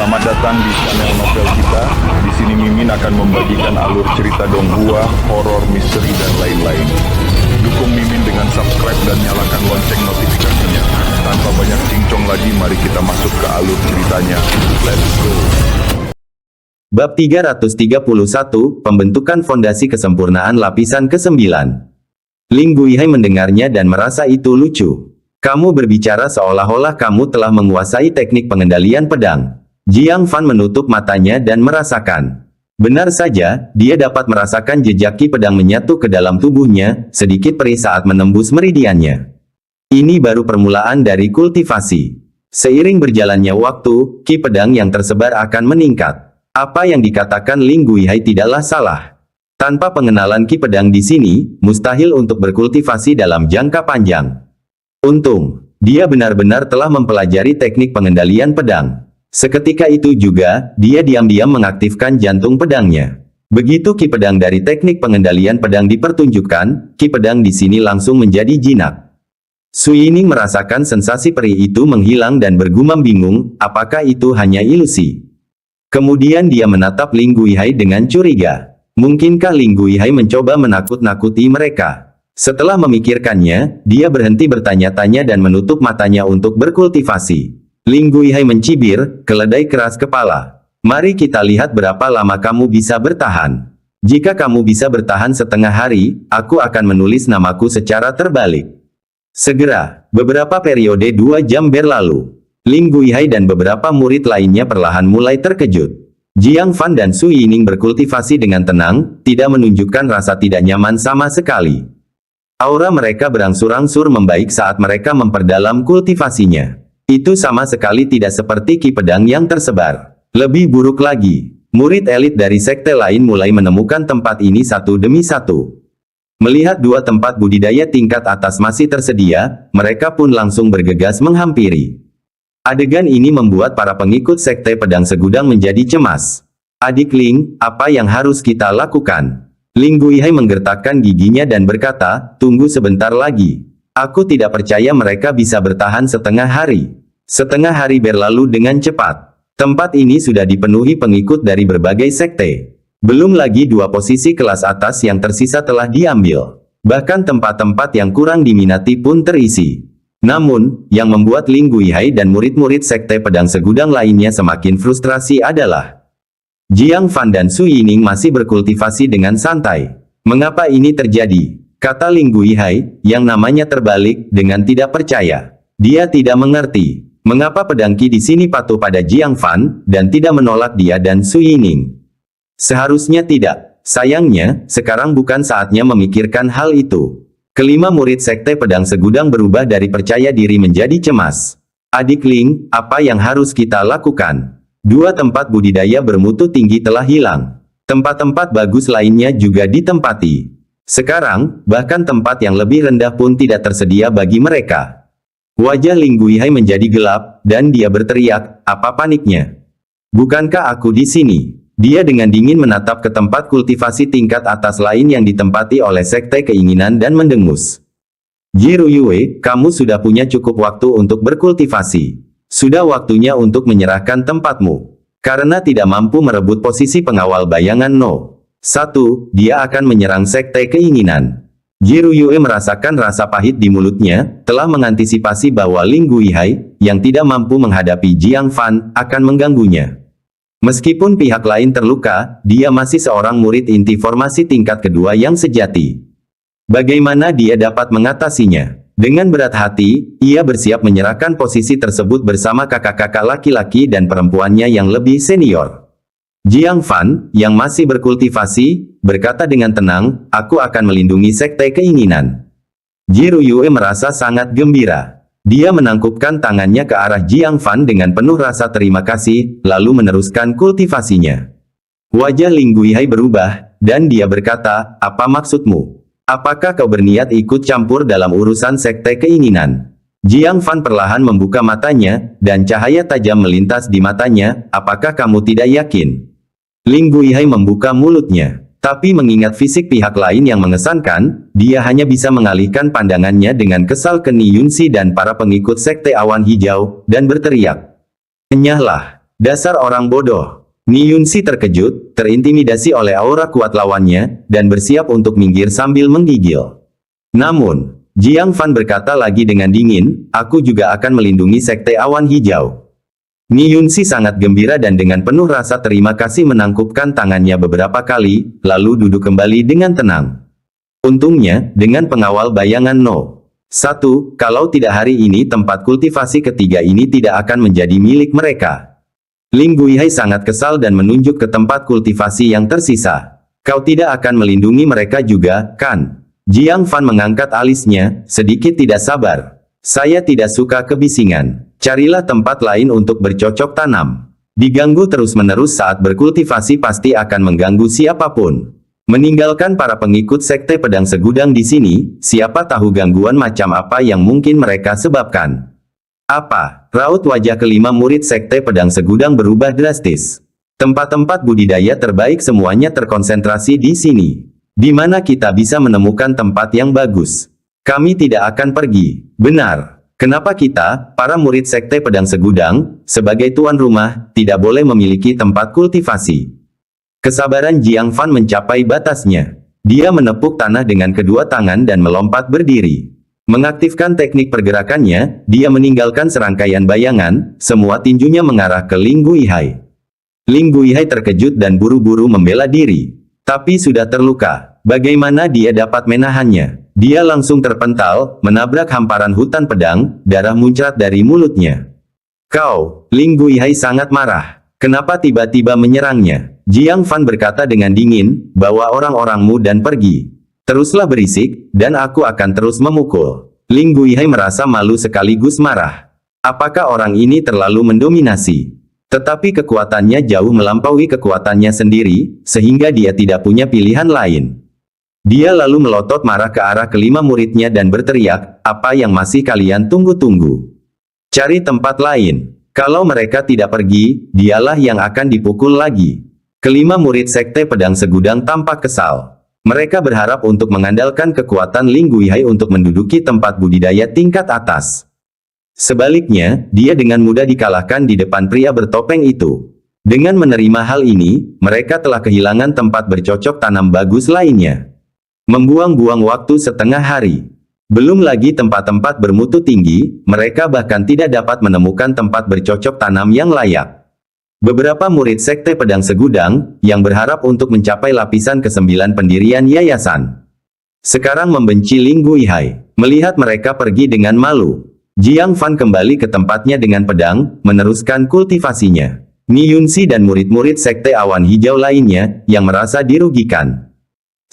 Selamat datang di channel novel kita. Di sini Mimin akan membagikan alur cerita donghua, horor, misteri, dan lain-lain. Dukung Mimin dengan subscribe dan nyalakan lonceng notifikasinya. Tanpa banyak cincong lagi, mari kita masuk ke alur ceritanya. Let's go! Bab 331, Pembentukan Fondasi Kesempurnaan Lapisan ke-9. Ling Guihai mendengarnya dan merasa itu lucu. Kamu berbicara seolah-olah kamu telah menguasai teknik pengendalian pedang. Jiang Fan menutup matanya dan merasakan. Benar saja, dia dapat merasakan jejak ki pedang menyatu ke dalam tubuhnya, sedikit perih saat menembus meridiannya. Ini baru permulaan dari kultivasi. Seiring berjalannya waktu, ki pedang yang tersebar akan meningkat. Apa yang dikatakan Ling Guihai tidaklah salah. Tanpa pengenalan ki pedang di sini, mustahil untuk berkultivasi dalam jangka panjang. Untung, dia benar-benar telah mempelajari teknik pengendalian pedang. Seketika itu juga, dia diam-diam mengaktifkan jantung pedangnya. Begitu ki pedang dari teknik pengendalian pedang dipertunjukkan, ki pedang di sini langsung menjadi jinak. Sui Ning merasakan sensasi perih itu menghilang dan bergumam bingung, apakah itu hanya ilusi? Kemudian dia menatap Ling Guihai dengan curiga. Mungkinkah Ling Guihai mencoba menakut-nakuti mereka? Setelah memikirkannya, dia berhenti bertanya-tanya dan menutup matanya untuk berkultivasi. Ling Guihai mencibir, keledai keras kepala. Mari kita lihat berapa lama kamu bisa bertahan. Jika kamu bisa bertahan setengah hari, aku akan menulis namaku secara terbalik. Segera, beberapa periode 2 jam berlalu. Ling Guihai dan beberapa murid lainnya perlahan mulai terkejut. Jiang Fan dan Su Yining berkultivasi dengan tenang, tidak menunjukkan rasa tidak nyaman sama sekali. Aura mereka berangsur-angsur membaik saat mereka memperdalam kultivasinya. Itu sama sekali tidak seperti ki pedang yang tersebar. Lebih buruk lagi, murid elit dari sekte lain mulai menemukan tempat ini satu demi satu. Melihat 2 tempat budidaya tingkat atas masih tersedia, mereka pun langsung bergegas menghampiri. Adegan ini membuat para pengikut sekte pedang segudang menjadi cemas. Adik Ling, apa yang harus kita lakukan? Ling Guihai menggertakkan giginya dan berkata, tunggu sebentar lagi. Aku tidak percaya mereka bisa bertahan setengah hari. Setengah hari berlalu dengan cepat. Tempat ini sudah dipenuhi pengikut dari berbagai sekte. Belum lagi 2 posisi kelas atas yang tersisa telah diambil. Bahkan tempat-tempat yang kurang diminati pun terisi. Namun, yang membuat Ling Guihai dan murid-murid sekte pedang segudang lainnya semakin frustrasi adalah Jiang Fan dan Su Yining masih berkultivasi dengan santai. Mengapa ini terjadi? Kata Ling Guihai, yang namanya terbalik, dengan tidak percaya. Dia tidak mengerti. Mengapa pedang ki di sini patuh pada Jiang Fan, dan tidak menolak dia dan Su Yining? Seharusnya tidak. Sayangnya, sekarang bukan saatnya memikirkan hal itu. Kelima murid sekte pedang segudang berubah dari percaya diri menjadi cemas. Adik Ling, apa yang harus kita lakukan? 2 tempat budidaya bermutu tinggi telah hilang. Tempat-tempat bagus lainnya juga ditempati. Sekarang, bahkan tempat yang lebih rendah pun tidak tersedia bagi mereka. Wajah Ling Guihai menjadi gelap, dan dia berteriak, apa paniknya? Bukankah aku di sini? Dia dengan dingin menatap ke tempat kultivasi tingkat atas lain yang ditempati oleh sekte keinginan dan mendengus. Jiru Yue, kamu sudah punya cukup waktu untuk berkultivasi. Sudah waktunya untuk menyerahkan tempatmu. Karena tidak mampu merebut posisi pengawal bayangan No. 1, dia akan menyerang sekte keinginan. Jiru Yue merasakan rasa pahit di mulutnya, telah mengantisipasi bahwa Ling Guihai, yang tidak mampu menghadapi Jiang Fan, akan mengganggunya. Meskipun pihak lain terluka, dia masih seorang murid inti formasi tingkat kedua yang sejati. Bagaimana dia dapat mengatasinya? Dengan berat hati, ia bersiap menyerahkan posisi tersebut bersama kakak-kakak laki-laki dan perempuannya yang lebih senior. Jiang Fan, yang masih berkultivasi, berkata dengan tenang, aku akan melindungi sekte keinginan. Jiru Yue merasa sangat gembira. Dia menangkupkan tangannya ke arah Jiang Fan dengan penuh rasa terima kasih, lalu meneruskan kultivasinya. Wajah Ling Guihai berubah, dan dia berkata, apa maksudmu? Apakah kau berniat ikut campur dalam urusan sekte keinginan? Jiang Fan perlahan membuka matanya, dan cahaya tajam melintas di matanya, apakah kamu tidak yakin? Ling Guihai membuka mulutnya. Tapi mengingat fisik pihak lain yang mengesankan, dia hanya bisa mengalihkan pandangannya dengan kesal ke Ni Yunxi dan para pengikut sekte awan hijau, dan berteriak. Enyahlah. Dasar orang bodoh. Ni Yunxi terkejut, terintimidasi oleh aura kuat lawannya, dan bersiap untuk minggir sambil menggigil. Namun, Jiang Fan berkata lagi dengan dingin, aku juga akan melindungi Sekte Awan Hijau. Ni Yunxi sangat gembira dan dengan penuh rasa terima kasih menangkupkan tangannya beberapa kali, lalu duduk kembali dengan tenang. Untungnya, dengan pengawal bayangan No. 1, kalau tidak hari ini tempat kultivasi ketiga ini tidak akan menjadi milik mereka. Ling Guihai sangat kesal dan menunjuk ke tempat kultivasi yang tersisa. Kau tidak akan melindungi mereka juga, kan? Jiang Fan mengangkat alisnya, sedikit tidak sabar. Saya tidak suka kebisingan. Carilah tempat lain untuk bercocok tanam. Diganggu terus-menerus saat berkultivasi pasti akan mengganggu siapapun. Meninggalkan para pengikut Sekte Pedang Segudang di sini, siapa tahu gangguan macam apa yang mungkin mereka sebabkan. Apa? Raut wajah kelima murid Sekte Pedang Segudang berubah drastis. Tempat-tempat budidaya terbaik semuanya terkonsentrasi di sini. Di mana kita bisa menemukan tempat yang bagus? Kami tidak akan pergi. Benar. Kenapa kita, para murid Sekte Pedang Segudang, sebagai tuan rumah, tidak boleh memiliki tempat kultivasi? Kesabaran Jiang Fan mencapai batasnya. Dia menepuk tanah dengan kedua tangan dan melompat berdiri. Mengaktifkan teknik pergerakannya, dia meninggalkan serangkaian bayangan, semua tinjunya mengarah ke Ling Guihai. Ling Guihai terkejut dan buru-buru membela diri. Tapi sudah terluka. Bagaimana dia dapat menahannya? Dia langsung terpental, menabrak hamparan hutan pedang, darah muncrat dari mulutnya. Kau, Ling Guihai sangat marah. Kenapa tiba-tiba menyerangnya? Jiang Fan berkata dengan dingin, bawa orang-orangmu dan pergi. Teruslah berisik, dan aku akan terus memukul. Ling Guihai merasa malu sekaligus marah. Apakah orang ini terlalu mendominasi? Tetapi kekuatannya jauh melampaui kekuatannya sendiri, sehingga dia tidak punya pilihan lain. Dia lalu melotot marah ke arah kelima muridnya dan berteriak, apa yang masih kalian tunggu-tunggu? Cari tempat lain. Kalau mereka tidak pergi, dialah yang akan dipukul lagi. Kelima murid Sekte Pedang Segudang tampak kesal. Mereka berharap untuk mengandalkan kekuatan Ling Guihai untuk menduduki tempat budidaya tingkat atas. Sebaliknya, dia dengan mudah dikalahkan di depan pria bertopeng itu. Dengan menerima hal ini, mereka telah kehilangan tempat bercocok tanam bagus lainnya. Membuang-buang waktu setengah hari. Belum lagi tempat-tempat bermutu tinggi, mereka bahkan tidak dapat menemukan tempat bercocok tanam yang layak. Beberapa murid Sekte Pedang Segudang, yang berharap untuk mencapai lapisan ke-9 pendirian yayasan, sekarang membenci Ling Guihai. Melihat mereka pergi dengan malu, Jiang Fan kembali ke tempatnya dengan pedang, meneruskan kultivasinya. Ni Yunxi dan murid-murid Sekte Awan Hijau lainnya, yang merasa dirugikan,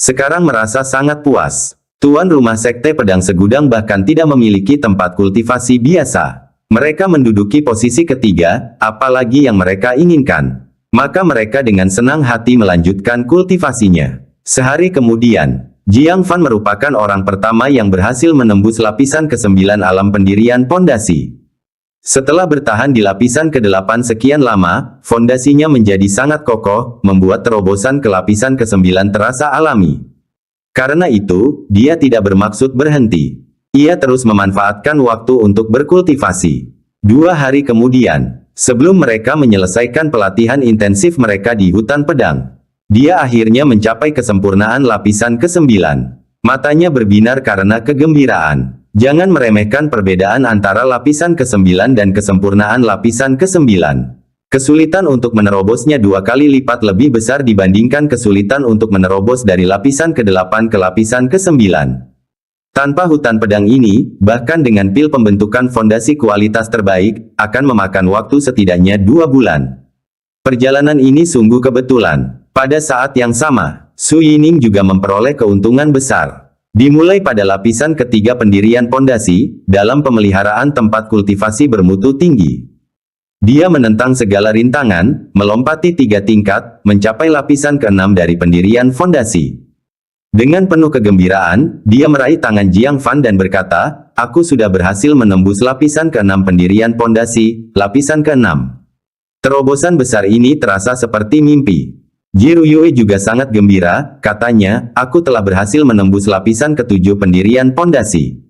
sekarang merasa sangat puas. Tuan rumah Sekte Pedang Segudang bahkan tidak memiliki tempat kultivasi biasa. Mereka menduduki posisi ketiga, apalagi yang mereka inginkan. Maka mereka dengan senang hati melanjutkan kultivasinya. Sehari kemudian, Jiang Fan merupakan orang pertama yang berhasil menembus lapisan ke-9 alam pendirian pondasi. Setelah bertahan di lapisan ke-8 sekian lama, fondasinya menjadi sangat kokoh, membuat terobosan ke lapisan ke-9 terasa alami. Karena itu, dia tidak bermaksud berhenti. Ia terus memanfaatkan waktu untuk berkultivasi. 2 hari kemudian, sebelum mereka menyelesaikan pelatihan intensif mereka di hutan pedang, dia akhirnya mencapai kesempurnaan lapisan ke-9. Matanya berbinar karena kegembiraan. Jangan meremehkan perbedaan antara lapisan ke-9 dan kesempurnaan lapisan ke-9. Kesulitan untuk menerobosnya 2 kali lipat lebih besar dibandingkan kesulitan untuk menerobos dari lapisan ke-8 ke lapisan ke-9. Tanpa hutan pedang ini, bahkan dengan pil pembentukan fondasi kualitas terbaik, akan memakan waktu setidaknya 2 bulan. Perjalanan ini sungguh kebetulan. Pada saat yang sama, Su Yining juga memperoleh keuntungan besar. Dimulai pada lapisan ketiga pendirian pondasi, dalam pemeliharaan tempat kultivasi bermutu tinggi. Dia menentang segala rintangan, melompati 3 tingkat, mencapai lapisan ke-6 dari pendirian fondasi. Dengan penuh kegembiraan, dia meraih tangan Jiang Fan dan berkata, aku sudah berhasil menembus lapisan ke-6 pendirian pondasi, lapisan ke-6. Terobosan besar ini terasa seperti mimpi. Jiru Yue juga sangat gembira, katanya, aku telah berhasil menembus lapisan ke-7 pendirian pondasi.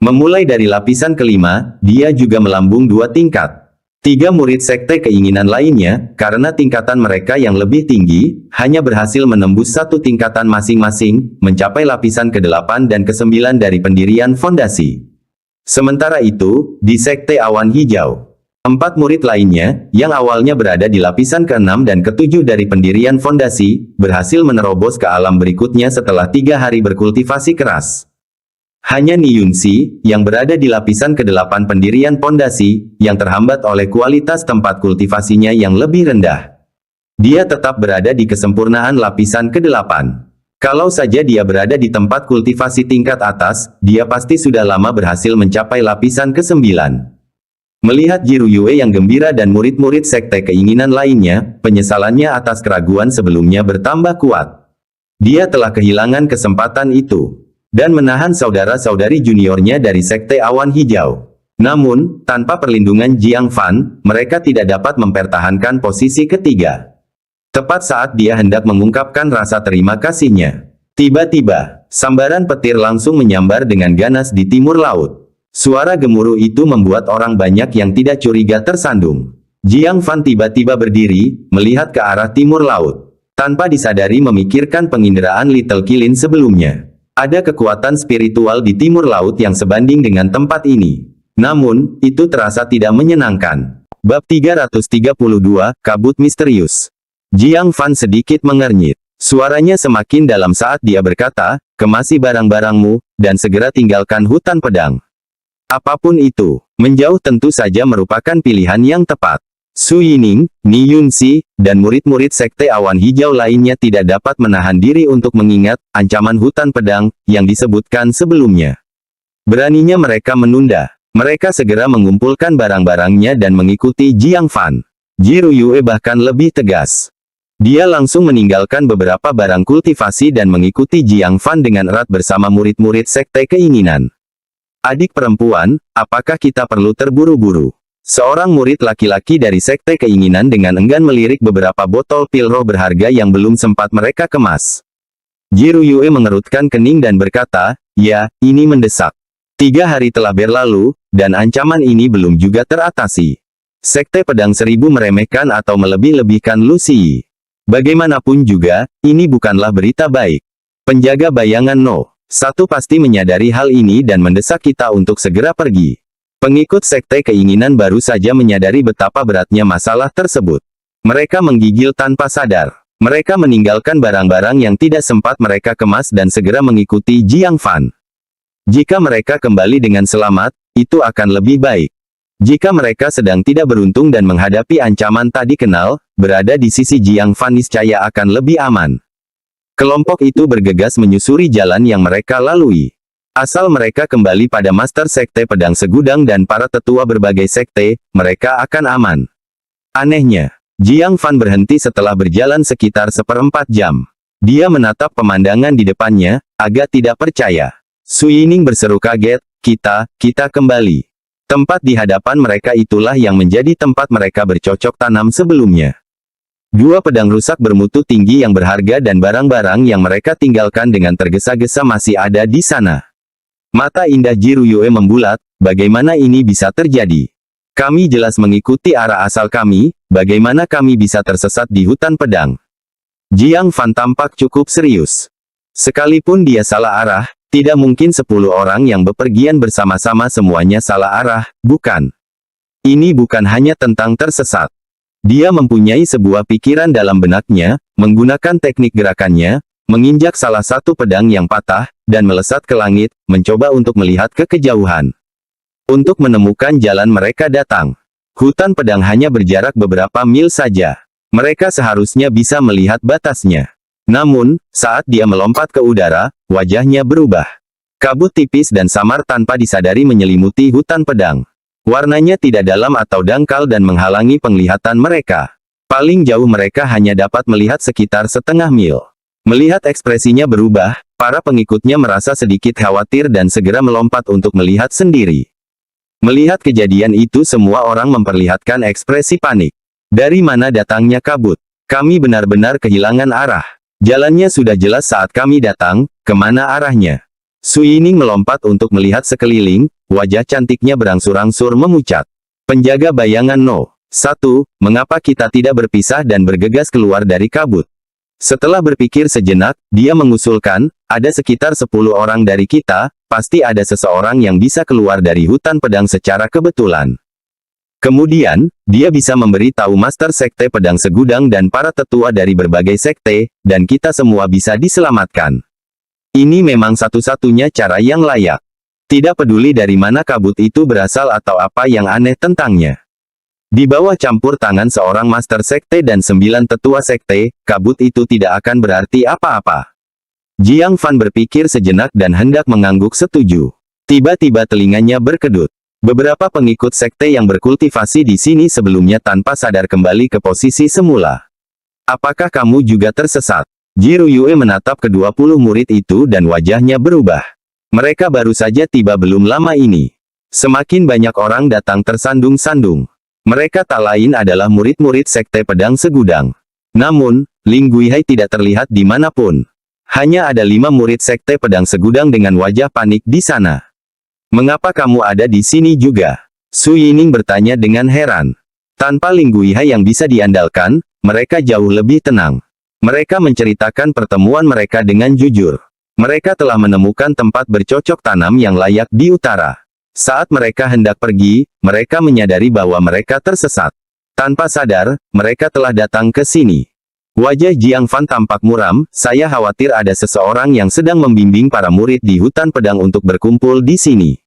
Memulai dari lapisan ke-5, dia juga melambung 2 tingkat. Tiga murid sekte keinginan lainnya, karena tingkatan mereka yang lebih tinggi, hanya berhasil menembus satu tingkatan masing-masing, mencapai lapisan ke-8 dan ke-9 dari pendirian fondasi. Sementara itu, di sekte awan hijau, 4 murid lainnya, yang awalnya berada di lapisan ke-6 dan ke-7 dari pendirian fondasi, berhasil menerobos ke alam berikutnya setelah 3 hari berkultivasi keras. Hanya Ni Yunxi, yang berada di lapisan ke-8 pendirian pondasi, yang terhambat oleh kualitas tempat kultivasinya yang lebih rendah. Dia tetap berada di kesempurnaan lapisan ke-8. Kalau saja dia berada di tempat kultivasi tingkat atas, dia pasti sudah lama berhasil mencapai lapisan ke-9. Melihat Jiru Yue yang gembira dan murid-murid sekte keinginan lainnya, penyesalannya atas keraguan sebelumnya bertambah kuat. Dia telah kehilangan kesempatan itu dan menahan saudara-saudari juniornya dari sekte awan hijau. Namun, tanpa perlindungan Jiang Fan, mereka tidak dapat mempertahankan posisi ketiga. Tepat saat dia hendak mengungkapkan rasa terima kasihnya, tiba-tiba, sambaran petir langsung menyambar dengan ganas di timur laut. Suara gemuruh itu membuat orang banyak yang tidak curiga tersandung. Jiang Fan tiba-tiba berdiri, melihat ke arah timur laut. Tanpa disadari memikirkan penginderaan Little Kilin sebelumnya. Ada kekuatan spiritual di timur laut yang sebanding dengan tempat ini. Namun, itu terasa tidak menyenangkan. Bab 332, Kabut Misterius. Jiang Fan sedikit mengernyit. Suaranya semakin dalam saat dia berkata, "Kemasi barang-barangmu, dan segera tinggalkan hutan pedang." Apapun itu, menjauh tentu saja merupakan pilihan yang tepat. Su Yining, Ni Yunxi, dan murid-murid sekte awan hijau lainnya tidak dapat menahan diri untuk mengingat ancaman hutan pedang yang disebutkan sebelumnya. Beraninya mereka menunda. Mereka segera mengumpulkan barang-barangnya dan mengikuti Jiang Fan. Jiru Yue bahkan lebih tegas. Dia langsung meninggalkan beberapa barang kultivasi dan mengikuti Jiang Fan dengan erat bersama murid-murid sekte keinginan. "Adik perempuan, apakah kita perlu terburu-buru?" Seorang murid laki-laki dari sekte keinginan dengan enggan melirik beberapa botol pil roh berharga yang belum sempat mereka kemas. Jiru Yue mengerutkan kening dan berkata, "Ya, ini mendesak. 3 hari telah berlalu, dan ancaman ini belum juga teratasi." Sekte Pedang Seribu meremehkan atau melebih-lebihkan Lu Xi. Bagaimanapun juga, ini bukanlah berita baik. Penjaga bayangan No. 1 pasti menyadari hal ini dan mendesak kita untuk segera pergi. Pengikut sekte keinginan baru saja menyadari betapa beratnya masalah tersebut. Mereka menggigil tanpa sadar. Mereka meninggalkan barang-barang yang tidak sempat mereka kemas dan segera mengikuti Jiang Fan. Jika mereka kembali dengan selamat, itu akan lebih baik. Jika mereka sedang tidak beruntung dan menghadapi ancaman tadi kenal, berada di sisi Jiang Fan niscaya akan lebih aman. Kelompok itu bergegas menyusuri jalan yang mereka lalui. Asal mereka kembali pada Master Sekte Pedang Segudang dan para tetua berbagai sekte, mereka akan aman. Anehnya, Jiang Fan berhenti setelah berjalan sekitar 1/4 jam. Dia menatap pemandangan di depannya, agak tidak percaya. Su Yining berseru kaget, kita kembali. Tempat di hadapan mereka itulah yang menjadi tempat mereka bercocok tanam sebelumnya. 2 pedang rusak bermutu tinggi yang berharga dan barang-barang yang mereka tinggalkan dengan tergesa-gesa masih ada di sana. Mata indah Jiru Yue membulat, bagaimana ini bisa terjadi? Kami jelas mengikuti arah asal kami, bagaimana kami bisa tersesat di hutan pedang? Jiang Fan tampak cukup serius. Sekalipun dia salah arah, tidak mungkin 10 orang yang bepergian bersama-sama semuanya salah arah, bukan? Ini bukan hanya tentang tersesat. Dia mempunyai sebuah pikiran dalam benaknya, menggunakan teknik gerakannya, menginjak salah satu pedang yang patah, dan melesat ke langit, mencoba untuk melihat ke kejauhan. Untuk menemukan jalan mereka datang. Hutan pedang hanya berjarak beberapa mil saja. Mereka seharusnya bisa melihat batasnya. Namun, saat dia melompat ke udara, wajahnya berubah. Kabut tipis dan samar tanpa disadari menyelimuti hutan pedang. Warnanya tidak dalam atau dangkal dan menghalangi penglihatan mereka. Paling jauh mereka hanya dapat melihat sekitar setengah mil. Melihat ekspresinya berubah, para pengikutnya merasa sedikit khawatir dan segera melompat untuk melihat sendiri. Melihat kejadian itu semua orang memperlihatkan ekspresi panik. Dari mana datangnya kabut? Kami benar-benar kehilangan arah. Jalannya sudah jelas saat kami datang, kemana arahnya? Su Yining melompat untuk melihat sekeliling, wajah cantiknya berangsur-angsur memucat. Penjaga bayangan No. 1. Mengapa kita tidak berpisah dan bergegas keluar dari kabut? Setelah berpikir sejenak, dia mengusulkan, ada sekitar 10 orang dari kita, pasti ada seseorang yang bisa keluar dari hutan pedang secara kebetulan. Kemudian, dia bisa memberi tahu Master Sekte Pedang Segudang dan para tetua dari berbagai sekte, dan kita semua bisa diselamatkan. Ini memang satu-satunya cara yang layak. Tidak peduli dari mana kabut itu berasal atau apa yang aneh tentangnya. Di bawah campur tangan seorang Master Sekte dan 9 tetua sekte, kabut itu tidak akan berarti apa-apa. Jiang Fan berpikir sejenak dan hendak mengangguk setuju. Tiba-tiba telinganya berkedut. Beberapa pengikut sekte yang berkultivasi di sini sebelumnya tanpa sadar kembali ke posisi semula. Apakah kamu juga tersesat? Ji Ruyue menatap ke-20 murid itu dan wajahnya berubah. Mereka baru saja tiba belum lama ini. Semakin banyak orang datang tersandung-sandung. Mereka tak lain adalah murid-murid Sekte Pedang Segudang. Namun, Ling Guihai tidak terlihat dimanapun. Hanya ada 5 murid Sekte Pedang Segudang dengan wajah panik di sana. Mengapa kamu ada di sini juga? Su Yining bertanya dengan heran. Tanpa Ling Guihai yang bisa diandalkan, mereka jauh lebih tenang. Mereka menceritakan pertemuan mereka dengan jujur. Mereka telah menemukan tempat bercocok tanam yang layak di utara. Saat mereka hendak pergi, mereka menyadari bahwa mereka tersesat. Tanpa sadar, mereka telah datang ke sini. Wajah Jiang Fan tampak muram, saya khawatir ada seseorang yang sedang membimbing para murid di hutan pedang untuk berkumpul di sini.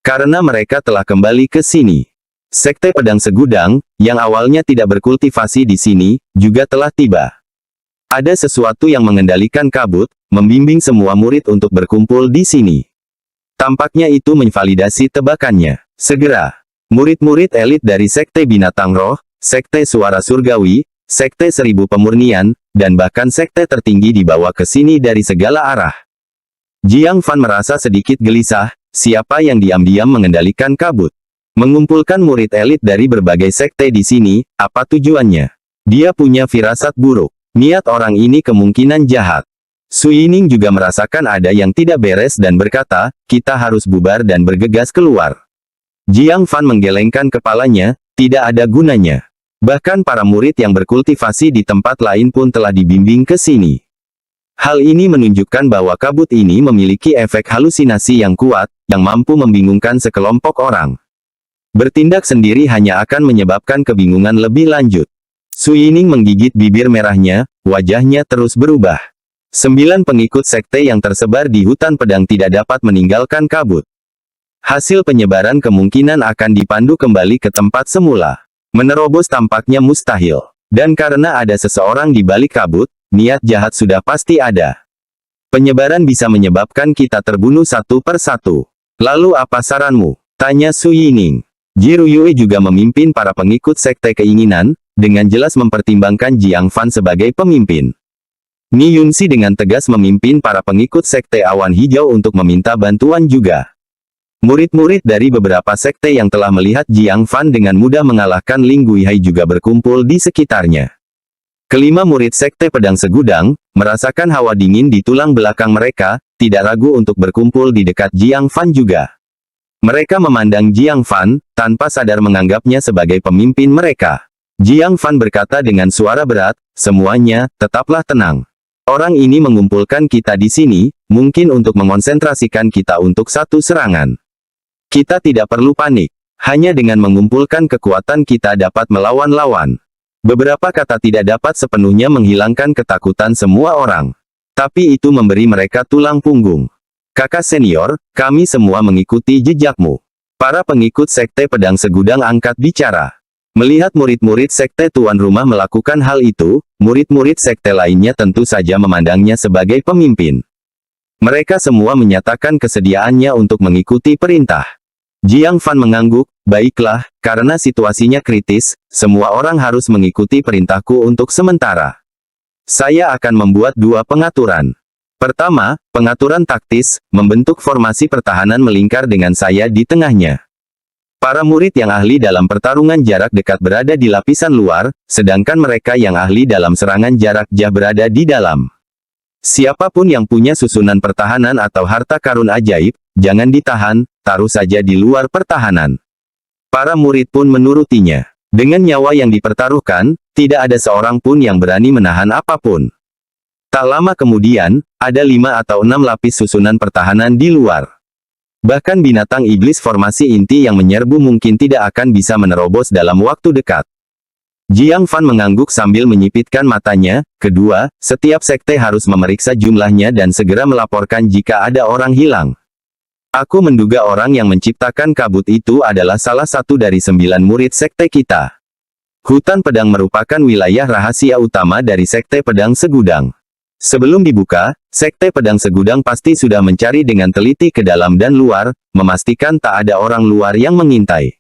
Karena mereka telah kembali ke sini. Sekte Pedang Segudang, yang awalnya tidak berkultivasi di sini, juga telah tiba. Ada sesuatu yang mengendalikan kabut, membimbing semua murid untuk berkumpul di sini. Tampaknya itu menvalidasi tebakannya. Segera, murid-murid elit dari Sekte Binatang Roh, Sekte Suara Surgawi, Sekte Seribu Pemurnian, dan bahkan sekte tertinggi dibawa ke sini dari segala arah. Jiang Fan merasa sedikit gelisah, siapa yang diam-diam mengendalikan kabut? Mengumpulkan murid elit dari berbagai sekte di sini, apa tujuannya? Dia punya firasat buruk. Niat orang ini kemungkinan jahat. Su Yining juga merasakan ada yang tidak beres dan berkata, kita harus bubar dan bergegas keluar. Jiang Fan menggelengkan kepalanya, tidak ada gunanya. Bahkan para murid yang berkultivasi di tempat lain pun telah dibimbing ke sini. Hal ini menunjukkan bahwa kabut ini memiliki efek halusinasi yang kuat, yang mampu membingungkan sekelompok orang. Bertindak sendiri hanya akan menyebabkan kebingungan lebih lanjut. Su Yining menggigit bibir merahnya, wajahnya terus berubah. 9 pengikut sekte yang tersebar di hutan pedang tidak dapat meninggalkan kabut. Hasil penyebaran kemungkinan akan dipandu kembali ke tempat semula. Menerobos tampaknya mustahil. Dan karena ada seseorang di balik kabut, niat jahat sudah pasti ada. Penyebaran bisa menyebabkan kita terbunuh satu per satu. Lalu apa saranmu? Tanya Su Yining. Ji Ruyue juga memimpin para pengikut sekte keinginan, dengan jelas mempertimbangkan Jiang Fan sebagai pemimpin. Ni Yunxi dengan tegas memimpin para pengikut Sekte Awan Hijau untuk meminta bantuan juga. Murid-murid dari beberapa sekte yang telah melihat Jiang Fan dengan mudah mengalahkan Ling Guihai juga berkumpul di sekitarnya. Kelima murid Sekte Pedang Segudang, merasakan hawa dingin di tulang belakang mereka, tidak ragu untuk berkumpul di dekat Jiang Fan juga. Mereka memandang Jiang Fan, tanpa sadar menganggapnya sebagai pemimpin mereka. Jiang Fan berkata dengan suara berat, semuanya, tetaplah tenang. Orang ini mengumpulkan kita di sini, mungkin untuk mengonsentrasikan kita untuk satu serangan. Kita tidak perlu panik. Hanya dengan mengumpulkan kekuatan kita dapat melawan lawan. Beberapa kata tidak dapat sepenuhnya menghilangkan ketakutan semua orang. Tapi itu memberi mereka tulang punggung. Kakak senior, kami semua mengikuti jejakmu. Para pengikut Sekte Pedang Segudang angkat bicara. Melihat murid-murid sekte tuan rumah melakukan hal itu, murid-murid sekte lainnya tentu saja memandangnya sebagai pemimpin. Mereka semua menyatakan kesediaannya untuk mengikuti perintah. Jiang Fan mengangguk, baiklah, karena situasinya kritis, semua orang harus mengikuti perintahku untuk sementara. Saya akan membuat 2 pengaturan. Pertama, pengaturan taktis, membentuk formasi pertahanan melingkar dengan saya di tengahnya. Para murid yang ahli dalam pertarungan jarak dekat berada di lapisan luar, sedangkan mereka yang ahli dalam serangan jarak jauh berada di dalam. Siapapun yang punya susunan pertahanan atau harta karun ajaib, jangan ditahan, taruh saja di luar pertahanan. Para murid pun menurutinya. Dengan nyawa yang dipertaruhkan, tidak ada seorang pun yang berani menahan apapun. Tak lama kemudian, ada 5 atau 6 lapis susunan pertahanan di luar. Bahkan binatang iblis formasi inti yang menyerbu mungkin tidak akan bisa menerobos dalam waktu dekat. Jiang Fan mengangguk sambil menyipitkan matanya. Kedua, setiap sekte harus memeriksa jumlahnya dan segera melaporkan jika ada orang hilang. Aku menduga orang yang menciptakan kabut itu adalah salah satu dari 9 murid sekte kita. Hutan Pedang merupakan wilayah rahasia utama dari Sekte Pedang Segudang. Sebelum dibuka, Sekte Pedang Segudang pasti sudah mencari dengan teliti ke dalam dan luar, memastikan tak ada orang luar yang mengintai.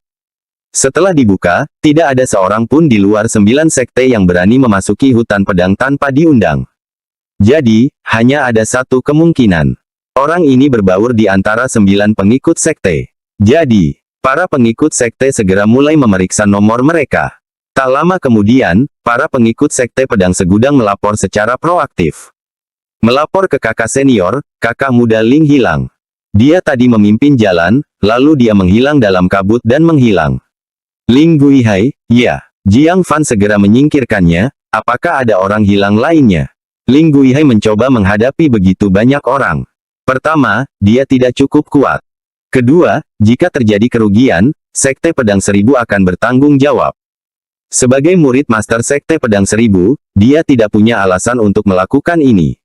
Setelah dibuka, tidak ada seorang pun di luar 9 sekte yang berani memasuki hutan pedang tanpa diundang. Jadi, hanya ada satu kemungkinan. Orang ini berbaur di antara 9 pengikut sekte. Jadi, para pengikut sekte segera mulai memeriksa nomor mereka. Tak lama kemudian, para pengikut Sekte Pedang Segudang melapor secara proaktif. Melapor ke kakak senior, kakak muda Ling hilang. Dia tadi memimpin jalan, lalu dia menghilang dalam kabut dan menghilang. Ling Guihai, ya. Jiang Fan segera menyingkirkannya. Apakah ada orang hilang lainnya? Ling Guihai mencoba menghadapi begitu banyak orang. Pertama, dia tidak cukup kuat. Kedua, jika terjadi kerugian, Sekte Pedang Seribu akan bertanggung jawab. Sebagai murid Master Sekte Pedang Seribu, dia tidak punya alasan untuk melakukan ini.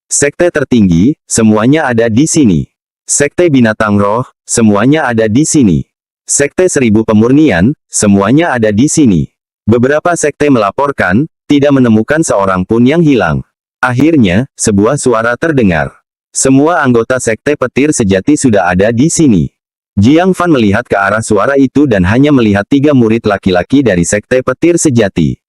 Sekte tertinggi, semuanya ada di sini. Sekte Binatang Roh, semuanya ada di sini. Sekte Seribu Pemurnian, semuanya ada di sini. Beberapa sekte melaporkan, tidak menemukan seorang pun yang hilang. Akhirnya, sebuah suara terdengar. Semua anggota Sekte Petir Sejati sudah ada di sini. Jiang Fan melihat ke arah suara itu dan hanya melihat 3 murid laki-laki dari Sekte Petir Sejati.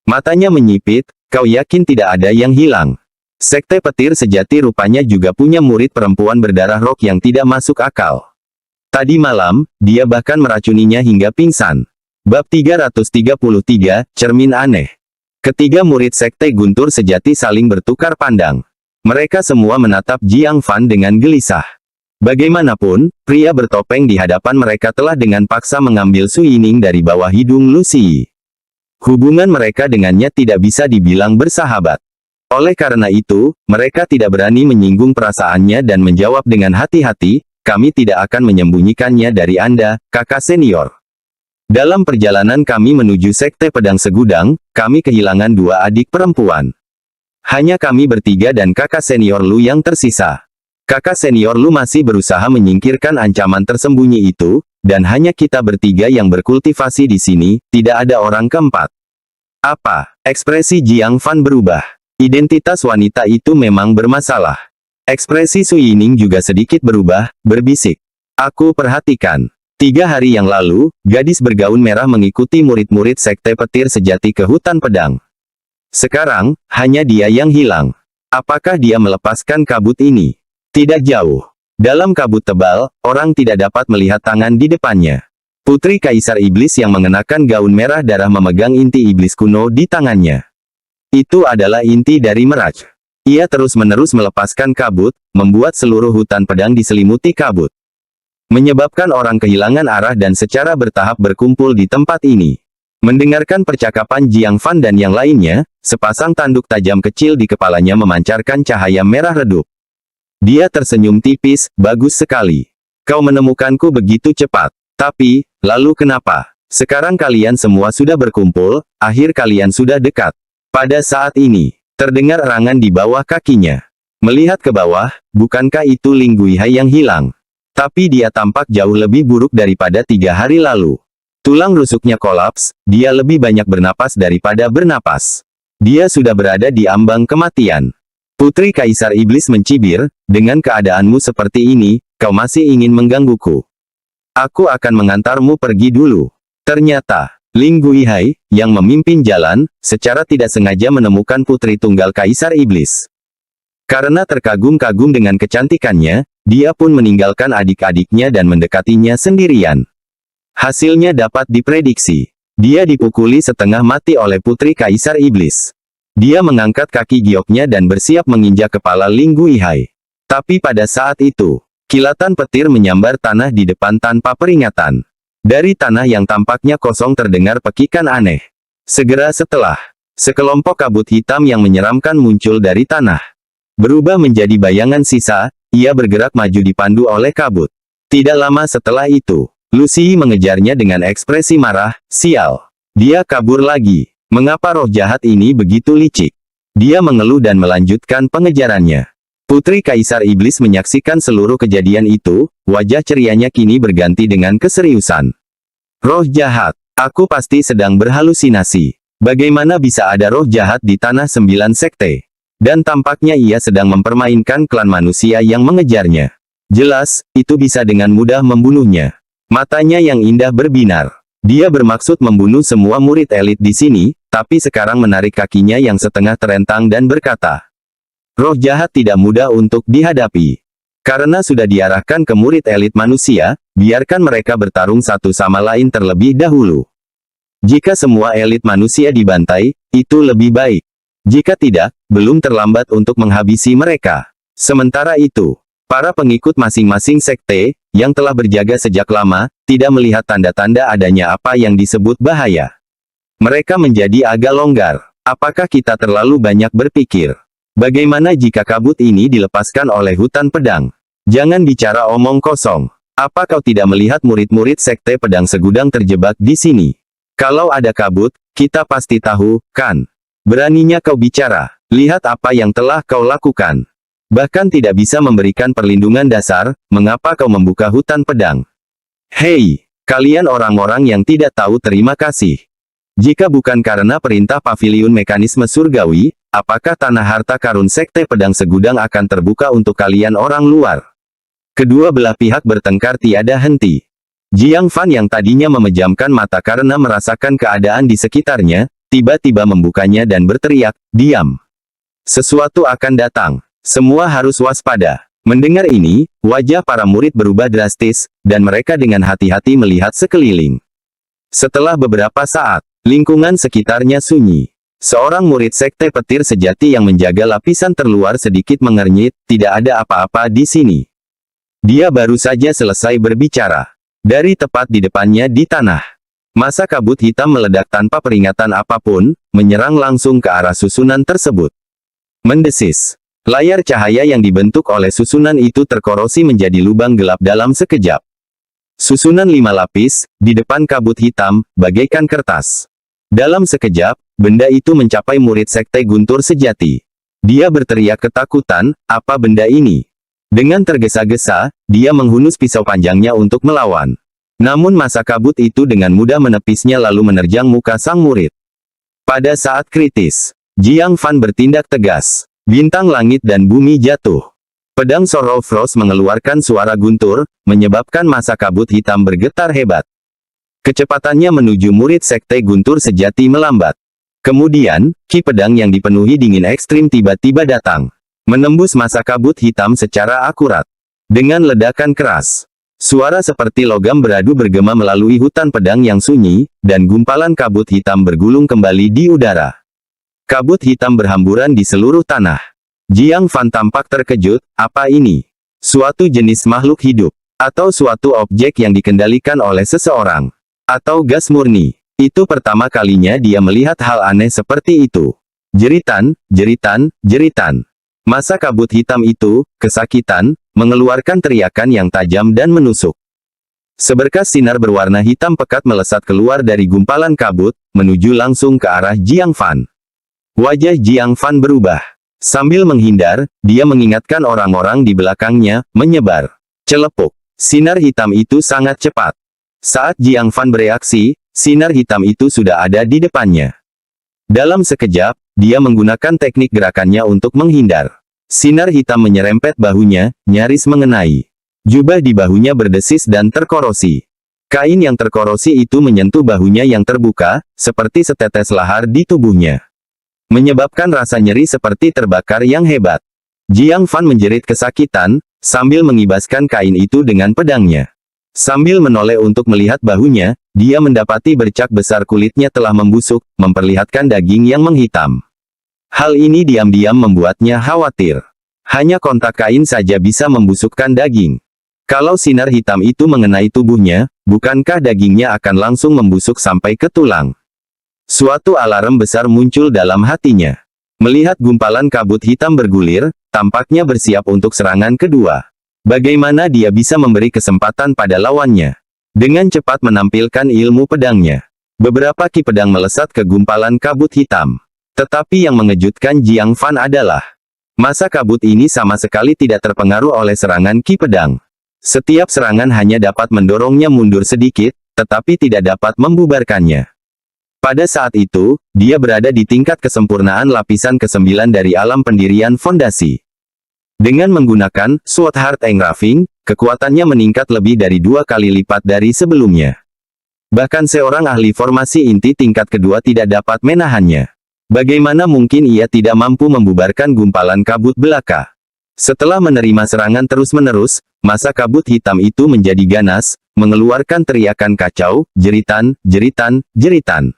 Matanya menyipit, kau yakin tidak ada yang hilang? Sekte Petir Sejati rupanya juga punya murid perempuan berdarah roh yang tidak masuk akal. Tadi malam, dia bahkan meracuninya hingga pingsan. Bab 333, Cermin Aneh. Ketiga murid Sekte Guntur Sejati saling bertukar pandang. Mereka semua menatap Jiang Fan dengan gelisah. Bagaimanapun, pria bertopeng di hadapan mereka telah dengan paksa mengambil Su Yining dari bawah hidung Lu Si. Hubungan mereka dengannya tidak bisa dibilang bersahabat. Oleh karena itu, mereka tidak berani menyinggung perasaannya dan menjawab dengan hati-hati, kami tidak akan menyembunyikannya dari Anda, kakak senior. Dalam perjalanan kami menuju Sekte Pedang Segudang, kami kehilangan 2 adik perempuan. Hanya kami bertiga dan kakak senior Lu yang tersisa. Kakak senior Lu masih berusaha menyingkirkan ancaman tersembunyi itu, dan hanya kita bertiga yang berkultivasi di sini, tidak ada orang keempat. Apa? Ekspresi Jiang Fan berubah. Identitas wanita itu memang bermasalah. Ekspresi Su Yining juga sedikit berubah, berbisik. Aku perhatikan. 3 hari yang lalu, gadis bergaun merah mengikuti murid-murid Sekte Petir Sejati ke hutan pedang. Sekarang, hanya dia yang hilang. Apakah dia melepaskan kabut ini? Tidak jauh. Dalam kabut tebal, orang tidak dapat melihat tangan di depannya. Putri Kaisar Iblis yang mengenakan gaun merah darah memegang inti iblis kuno di tangannya. Itu adalah inti dari Meraj. Ia terus-menerus melepaskan kabut, membuat seluruh hutan pedang diselimuti kabut. Menyebabkan orang kehilangan arah dan secara bertahap berkumpul di tempat ini. Mendengarkan percakapan Jiang Fan dan yang lainnya, sepasang tanduk tajam kecil di kepalanya memancarkan cahaya merah redup. Dia tersenyum tipis, bagus sekali. Kau menemukanku begitu cepat. Tapi, lalu kenapa? Sekarang kalian semua sudah berkumpul, akhir kalian sudah dekat. Pada saat ini, terdengar erangan di bawah kakinya. Melihat ke bawah, bukankah itu Ling Guihai yang hilang? Tapi dia tampak jauh lebih buruk daripada 3 hari lalu. Tulang rusuknya kolaps, dia lebih banyak bernapas daripada bernapas. Dia sudah berada di ambang kematian. Putri Kaisar Iblis mencibir, dengan keadaanmu seperti ini, kau masih ingin menggangguku. Aku akan mengantarmu pergi dulu. Ternyata, Ling Guihai, yang memimpin jalan, secara tidak sengaja menemukan putri tunggal Kaisar Iblis. Karena terkagum-kagum dengan kecantikannya, dia pun meninggalkan adik-adiknya dan mendekatinya sendirian. Hasilnya dapat diprediksi. Dia dipukuli setengah mati oleh putri Kaisar Iblis. Dia mengangkat kaki gioknya dan bersiap menginjak kepala Ling Guihai. Tapi pada saat itu, kilatan petir menyambar tanah di depan tanpa peringatan. Dari tanah yang tampaknya kosong terdengar pekikan aneh. Segera setelah, sekelompok kabut hitam yang menyeramkan muncul dari tanah. Berubah menjadi bayangan sisa, ia bergerak maju dipandu oleh kabut. Tidak lama setelah itu, Lucy mengejarnya dengan ekspresi marah. Sial. Dia kabur lagi. Mengapa roh jahat ini begitu licik? Dia mengeluh dan melanjutkan pengejarannya. Putri Kaisar Iblis menyaksikan seluruh kejadian itu, wajah cerianya kini berganti dengan keseriusan. Roh jahat, aku pasti sedang berhalusinasi. Bagaimana bisa ada roh jahat di tanah 9 sekte? Dan tampaknya ia sedang mempermainkan klan manusia yang mengejarnya. Jelas, itu bisa dengan mudah membunuhnya. Matanya yang indah berbinar. Dia bermaksud membunuh semua murid elit di sini, tapi sekarang menarik kakinya yang setengah terentang dan berkata, roh jahat tidak mudah untuk dihadapi. Karena sudah diarahkan ke murid elit manusia, biarkan mereka bertarung satu sama lain terlebih dahulu. Jika semua elit manusia dibantai, itu lebih baik. Jika tidak, belum terlambat untuk menghabisi mereka. Sementara itu, para pengikut masing-masing sekte, yang telah berjaga sejak lama, tidak melihat tanda-tanda adanya apa yang disebut bahaya. Mereka menjadi agak longgar. Apakah kita terlalu banyak berpikir? Bagaimana jika kabut ini dilepaskan oleh hutan pedang? Jangan bicara omong kosong. Apa kau tidak melihat murid-murid sekte pedang segudang terjebak di sini? Kalau ada kabut, kita pasti tahu, kan? Beraninya kau bicara. Lihat apa yang telah kau lakukan. Bahkan tidak bisa memberikan perlindungan dasar, mengapa kau membuka hutan pedang? Hei, kalian orang-orang yang tidak tahu terima kasih. Jika bukan karena perintah paviliun mekanisme surgawi, apakah tanah harta karun sekte pedang segudang akan terbuka untuk kalian orang luar? Kedua belah pihak bertengkar tiada henti. Jiang Fan yang tadinya memejamkan mata karena merasakan keadaan di sekitarnya, tiba-tiba membukanya dan berteriak, diam. Sesuatu akan datang. Semua harus waspada. Mendengar ini, wajah para murid berubah drastis, dan mereka dengan hati-hati melihat sekeliling. Setelah beberapa saat, lingkungan sekitarnya sunyi. Seorang murid sekte petir sejati yang menjaga lapisan terluar sedikit mengernyit, tidak ada apa-apa di sini. Dia baru saja selesai berbicara. Dari tepat di depannya di tanah. Masa kabut hitam meledak tanpa peringatan apapun, menyerang langsung ke arah susunan tersebut. Mendesis. Layar cahaya yang dibentuk oleh susunan itu terkorosi menjadi lubang gelap dalam sekejap. Susunan 5 lapis, di depan kabut hitam, bagaikan kertas. Dalam sekejap, benda itu mencapai murid sekte guntur sejati. Dia berteriak ketakutan, apa benda ini? Dengan tergesa-gesa, dia menghunus pisau panjangnya untuk melawan. Namun masa kabut itu dengan mudah menepisnya lalu menerjang muka sang murid. Pada saat kritis, Jiang Fan bertindak tegas. Bintang langit dan bumi jatuh. Pedang Sorrow Frost mengeluarkan suara guntur, menyebabkan masa kabut hitam bergetar hebat. Kecepatannya menuju murid sekte guntur sejati melambat. Kemudian, ki pedang yang dipenuhi dingin ekstrim tiba-tiba datang. Menembus masa kabut hitam secara akurat. Dengan ledakan keras. Suara seperti logam beradu bergema melalui hutan pedang yang sunyi, dan gumpalan kabut hitam bergulung kembali di udara. Kabut hitam berhamburan di seluruh tanah. Jiang Fan tampak terkejut, apa ini? Suatu jenis makhluk hidup? Atau suatu objek yang dikendalikan oleh seseorang? Atau gas murni? Itu pertama kalinya dia melihat hal aneh seperti itu. Jeritan, jeritan, jeritan. Masa kabut hitam itu, kesakitan, mengeluarkan teriakan yang tajam dan menusuk. Seberkas sinar berwarna hitam pekat melesat keluar dari gumpalan kabut, menuju langsung ke arah Jiang Fan. Wajah Jiang Fan berubah. Sambil menghindar, dia mengingatkan orang-orang di belakangnya, menyebar. Celepuk. Sinar hitam itu sangat cepat. Saat Jiang Fan bereaksi, sinar hitam itu sudah ada di depannya. Dalam sekejap, dia menggunakan teknik gerakannya untuk menghindar. Sinar hitam menyerempet bahunya, nyaris mengenai. Jubah di bahunya berdesis dan terkorosi. Kain yang terkorosi itu menyentuh bahunya yang terbuka, seperti setetes lahar di tubuhnya. Menyebabkan rasa nyeri seperti terbakar yang hebat. Jiang Fan menjerit kesakitan, sambil mengibaskan kain itu dengan pedangnya. Sambil menoleh untuk melihat bahunya, dia mendapati bercak besar kulitnya telah membusuk, memperlihatkan daging yang menghitam. Hal ini diam-diam membuatnya khawatir. Hanya kontak kain saja bisa membusukkan daging. Kalau sinar hitam itu mengenai tubuhnya, bukankah dagingnya akan langsung membusuk sampai ke tulang? Suatu alarm besar muncul dalam hatinya. Melihat gumpalan kabut hitam bergulir, tampaknya bersiap untuk serangan kedua. Bagaimana dia bisa memberi kesempatan pada lawannya? Dengan cepat menampilkan ilmu pedangnya. Beberapa ki pedang melesat ke gumpalan kabut hitam. Tetapi yang mengejutkan Jiang Fan adalah, masa kabut ini sama sekali tidak terpengaruh oleh serangan ki pedang. Setiap serangan hanya dapat mendorongnya mundur sedikit, tetapi tidak dapat membubarkannya. Pada saat itu, dia berada di tingkat kesempurnaan lapisan ke-9 dari alam pendirian fondasi. Dengan menggunakan Sword Heart Engraving, kekuatannya meningkat lebih dari 2 kali lipat dari sebelumnya. Bahkan seorang ahli formasi inti tingkat kedua tidak dapat menahannya. Bagaimana mungkin ia tidak mampu membubarkan gumpalan kabut belaka? Setelah menerima serangan terus-menerus, masa kabut hitam itu menjadi ganas, mengeluarkan teriakan kacau, jeritan, jeritan, jeritan.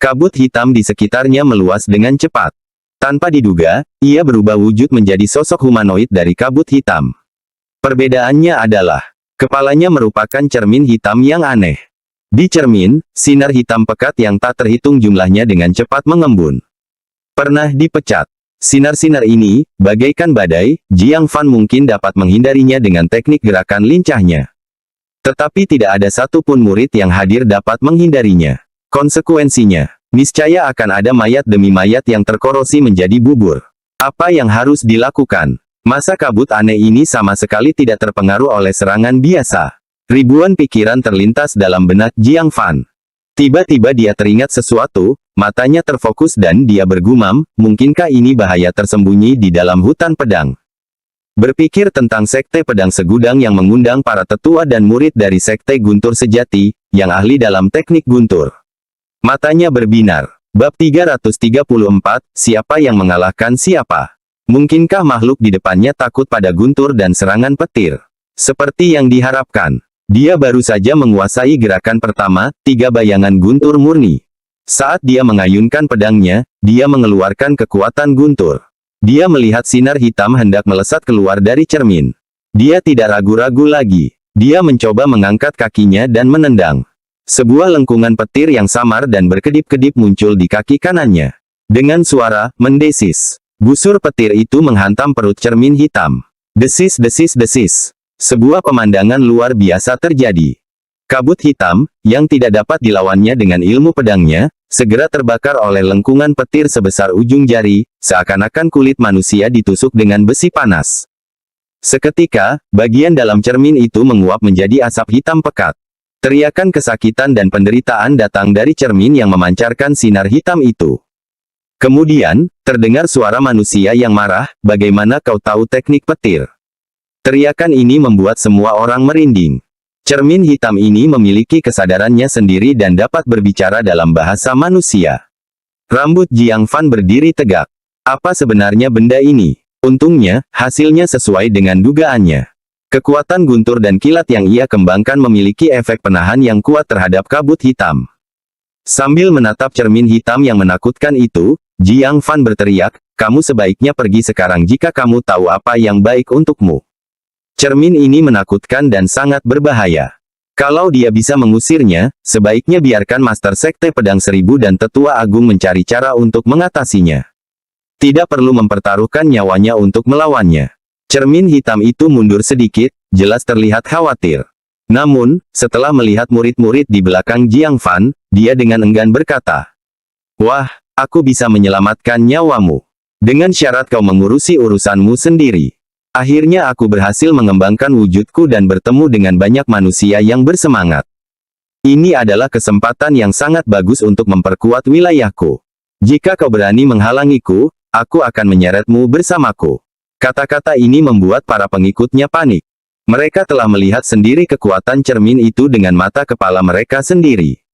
Kabut hitam di sekitarnya meluas dengan cepat. Tanpa diduga, ia berubah wujud menjadi sosok humanoid dari kabut hitam. Perbedaannya adalah, kepalanya merupakan cermin hitam yang aneh. Di cermin, sinar hitam pekat yang tak terhitung jumlahnya dengan cepat mengembun. Pernah dipecat. Sinar-sinar ini, bagaikan badai, Jiang Fan mungkin dapat menghindarinya dengan teknik gerakan lincahnya. Tetapi tidak ada satupun murid yang hadir dapat menghindarinya. Konsekuensinya, niscaya akan ada mayat demi mayat yang terkorosi menjadi bubur. Apa yang harus dilakukan? Masa kabut aneh ini sama sekali tidak terpengaruh oleh serangan biasa. Ribuan pikiran terlintas dalam benak Jiang Fan. Tiba-tiba dia teringat sesuatu, matanya terfokus dan dia bergumam, mungkinkah ini bahaya tersembunyi di dalam hutan pedang? Berpikir tentang Sekte Pedang Segudang yang mengundang para tetua dan murid dari Sekte Guntur Sejati, yang ahli dalam teknik guntur. Matanya berbinar. Bab 334, siapa yang mengalahkan siapa? Mungkinkah makhluk di depannya takut pada guntur dan serangan petir? Seperti yang diharapkan. Dia baru saja menguasai gerakan pertama, 3 bayangan guntur murni. Saat dia mengayunkan pedangnya, dia mengeluarkan kekuatan guntur. Dia melihat sinar hitam hendak melesat keluar dari cermin. Dia tidak ragu-ragu lagi. Dia mencoba mengangkat kakinya dan menendang. Sebuah lengkungan petir yang samar dan berkedip-kedip muncul di kaki kanannya. Dengan suara mendesis, busur petir itu menghantam perut cermin hitam. Desis, desis, desis. Sebuah pemandangan luar biasa terjadi. Kabut hitam, yang tidak dapat dilawannya dengan ilmu pedangnya, segera terbakar oleh lengkungan petir sebesar ujung jari, seakan-akan kulit manusia ditusuk dengan besi panas. Seketika, bagian dalam cermin itu menguap menjadi asap hitam pekat. Teriakan kesakitan dan penderitaan datang dari cermin yang memancarkan sinar hitam itu. Kemudian, terdengar suara manusia yang marah, "Bagaimana kau tahu teknik petir?" Teriakan ini membuat semua orang merinding. Cermin hitam ini memiliki kesadarannya sendiri dan dapat berbicara dalam bahasa manusia. Rambut Jiang Fan berdiri tegak. Apa sebenarnya benda ini? Untungnya, hasilnya sesuai dengan dugaannya. Kekuatan guntur dan kilat yang ia kembangkan memiliki efek penahan yang kuat terhadap kabut hitam. Sambil menatap cermin hitam yang menakutkan itu, Jiang Fan berteriak, "Kamu sebaiknya pergi sekarang jika kamu tahu apa yang baik untukmu." Cermin ini menakutkan dan sangat berbahaya. Kalau dia bisa mengusirnya, sebaiknya biarkan Master Sekte Pedang Seribu dan Tetua Agung mencari cara untuk mengatasinya. Tidak perlu mempertaruhkan nyawanya untuk melawannya. Cermin hitam itu mundur sedikit, jelas terlihat khawatir. Namun, setelah melihat murid-murid di belakang Jiang Fan, dia dengan enggan berkata, "Wah, aku bisa menyelamatkan nyawamu. Dengan syarat kau mengurusi urusanmu sendiri." Akhirnya aku berhasil mengembangkan wujudku dan bertemu dengan banyak manusia yang bersemangat. Ini adalah kesempatan yang sangat bagus untuk memperkuat wilayahku. Jika kau berani menghalangiku, aku akan menyeretmu bersamaku. Kata-kata ini membuat para pengikutnya panik. Mereka telah melihat sendiri kekuatan cermin itu dengan mata kepala mereka sendiri.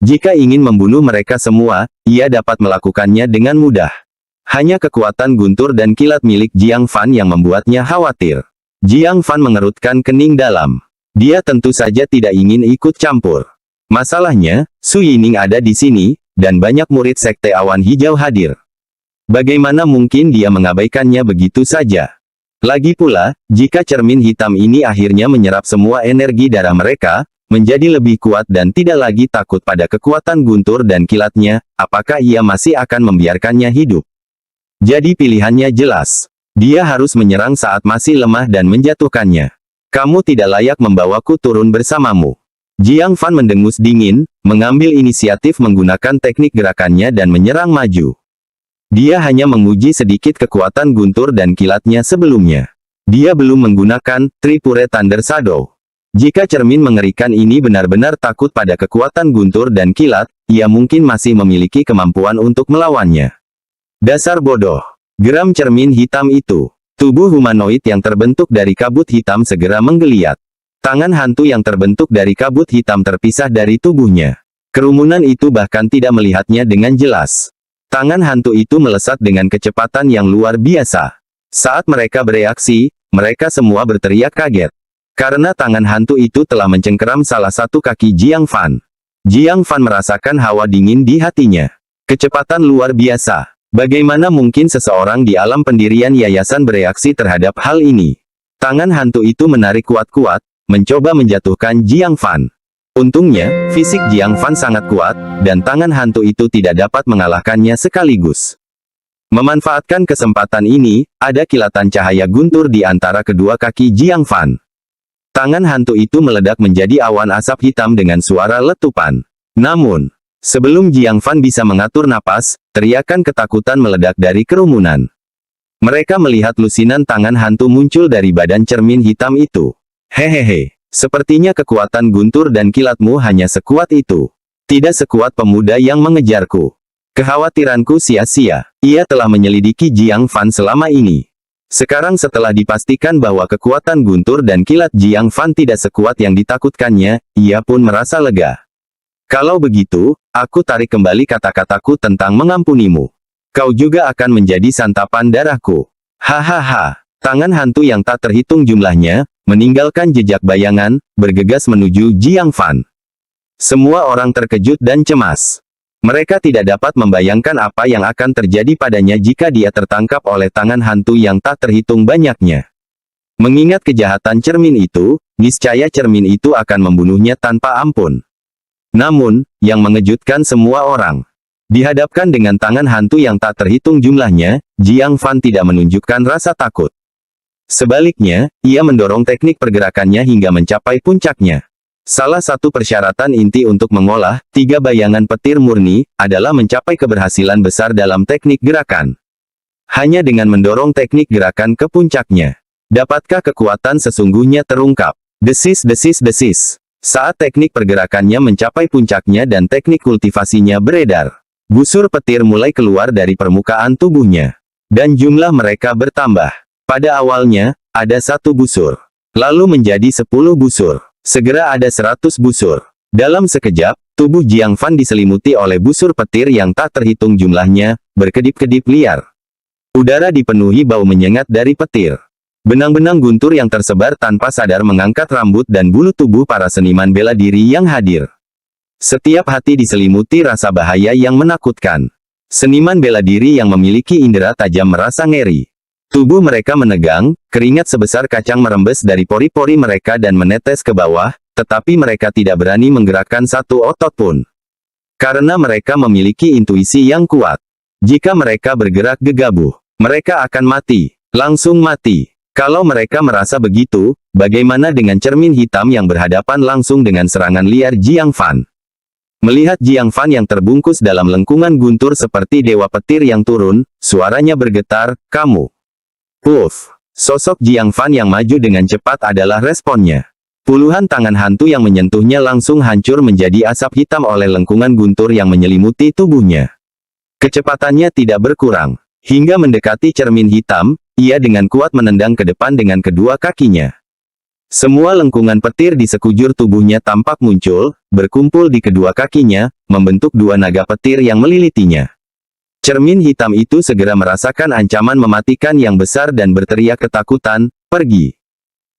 Jika ingin membunuh mereka semua, ia dapat melakukannya dengan mudah. Hanya kekuatan guntur dan kilat milik Jiang Fan yang membuatnya khawatir. Jiang Fan mengerutkan kening dalam. Dia tentu saja tidak ingin ikut campur. Masalahnya, Su Yining ada di sini, dan banyak murid Sekte Awan Hijau hadir. Bagaimana mungkin dia mengabaikannya begitu saja? Lagi pula, jika cermin hitam ini akhirnya menyerap semua energi darah mereka, menjadi lebih kuat dan tidak lagi takut pada kekuatan guntur dan kilatnya, apakah ia masih akan membiarkannya hidup? Jadi pilihannya jelas. Dia harus menyerang saat masih lemah dan menjatuhkannya. Kamu tidak layak membawaku turun bersamamu. Jiang Fan mendengus dingin, mengambil inisiatif menggunakan teknik gerakannya dan menyerang maju. Dia hanya menguji sedikit kekuatan guntur dan kilatnya sebelumnya. Dia belum menggunakan Tripure Thunder Shadow. Jika cermin mengerikan ini benar-benar takut pada kekuatan guntur dan kilat, ia mungkin masih memiliki kemampuan untuk melawannya. Dasar bodoh. Geram cermin hitam itu. Tubuh humanoid yang terbentuk dari kabut hitam segera menggeliat. Tangan hantu yang terbentuk dari kabut hitam terpisah dari tubuhnya. Kerumunan itu bahkan tidak melihatnya dengan jelas. Tangan hantu itu melesat dengan kecepatan yang luar biasa. Saat mereka bereaksi, mereka semua berteriak kaget. Karena tangan hantu itu telah mencengkeram salah satu kaki Jiang Fan. Jiang Fan merasakan hawa dingin di hatinya. Kecepatan luar biasa. Bagaimana mungkin seseorang di alam pendirian yayasan bereaksi terhadap hal ini? Tangan hantu itu menarik kuat-kuat, mencoba menjatuhkan Jiang Fan. Untungnya, fisik Jiang Fan sangat kuat, dan tangan hantu itu tidak dapat mengalahkannya sekaligus. Memanfaatkan kesempatan ini, ada kilatan cahaya guntur di antara kedua kaki Jiang Fan. Tangan hantu itu meledak menjadi awan asap hitam dengan suara letupan. Namun, sebelum Jiang Fan bisa mengatur napas, teriakan ketakutan meledak dari kerumunan. Mereka melihat lusinan tangan hantu muncul dari badan cermin hitam itu. Hehehe, sepertinya kekuatan guntur dan kilatmu hanya sekuat itu. Tidak sekuat pemuda yang mengejarku. Kekhawatiranku sia-sia. Ia telah menyelidiki Jiang Fan selama ini. Sekarang setelah dipastikan bahwa kekuatan guntur dan kilat Jiang Fan tidak sekuat yang ditakutkannya, ia pun merasa lega. Kalau begitu, aku tarik kembali kata-kataku tentang mengampunimu. Kau juga akan menjadi santapan darahku. Hahaha. Tangan hantu yang tak terhitung jumlahnya, meninggalkan jejak bayangan, bergegas menuju Jiang Fan. Semua orang terkejut dan cemas. Mereka tidak dapat membayangkan apa yang akan terjadi padanya jika dia tertangkap oleh tangan hantu yang tak terhitung banyaknya. Mengingat kejahatan cermin itu, niscaya cermin itu akan membunuhnya tanpa ampun. Namun, yang mengejutkan semua orang, dihadapkan dengan tangan hantu yang tak terhitung jumlahnya, Jiang Fan tidak menunjukkan rasa takut. Sebaliknya, ia mendorong teknik pergerakannya hingga mencapai puncaknya. Salah satu persyaratan inti untuk mengolah 3 bayangan petir murni, adalah mencapai keberhasilan besar dalam teknik gerakan. Hanya dengan mendorong teknik gerakan ke puncaknya, dapatkah kekuatan sesungguhnya terungkap? Desis desis desis. Saat teknik pergerakannya mencapai puncaknya dan teknik kultivasinya beredar, busur petir mulai keluar dari permukaan tubuhnya. Dan jumlah mereka bertambah. Pada awalnya, ada 1 busur. Lalu menjadi 10 busur. Segera ada 100 busur. Dalam sekejap, tubuh Jiang Fan diselimuti oleh busur petir yang tak terhitung jumlahnya, berkedip-kedip liar. Udara dipenuhi bau menyengat dari petir. Benang-benang guntur yang tersebar tanpa sadar mengangkat rambut dan bulu tubuh para seniman bela diri yang hadir. Setiap hati diselimuti rasa bahaya yang menakutkan. Seniman bela diri yang memiliki indera tajam merasa ngeri. Tubuh mereka menegang, keringat sebesar kacang merembes dari pori-pori mereka dan menetes ke bawah, tetapi mereka tidak berani menggerakkan satu otot pun. Karena mereka memiliki intuisi yang kuat. Jika mereka bergerak gegabah, mereka akan mati. Langsung mati. Kalau mereka merasa begitu, bagaimana dengan cermin hitam yang berhadapan langsung dengan serangan liar Jiang Fan? Melihat Jiang Fan yang terbungkus dalam lengkungan guntur seperti dewa petir yang turun, suaranya bergetar, kamu. Puff. Sosok Jiang Fan yang maju dengan cepat adalah responnya. Puluhan tangan hantu yang menyentuhnya langsung hancur menjadi asap hitam oleh lengkungan guntur yang menyelimuti tubuhnya. Kecepatannya tidak berkurang. Hingga mendekati cermin hitam, ia dengan kuat menendang ke depan dengan kedua kakinya. Semua lengkungan petir di sekujur tubuhnya tampak muncul, berkumpul di kedua kakinya, membentuk 2 naga petir yang melilitinya. Cermin hitam itu segera merasakan ancaman mematikan yang besar dan berteriak ketakutan, pergi.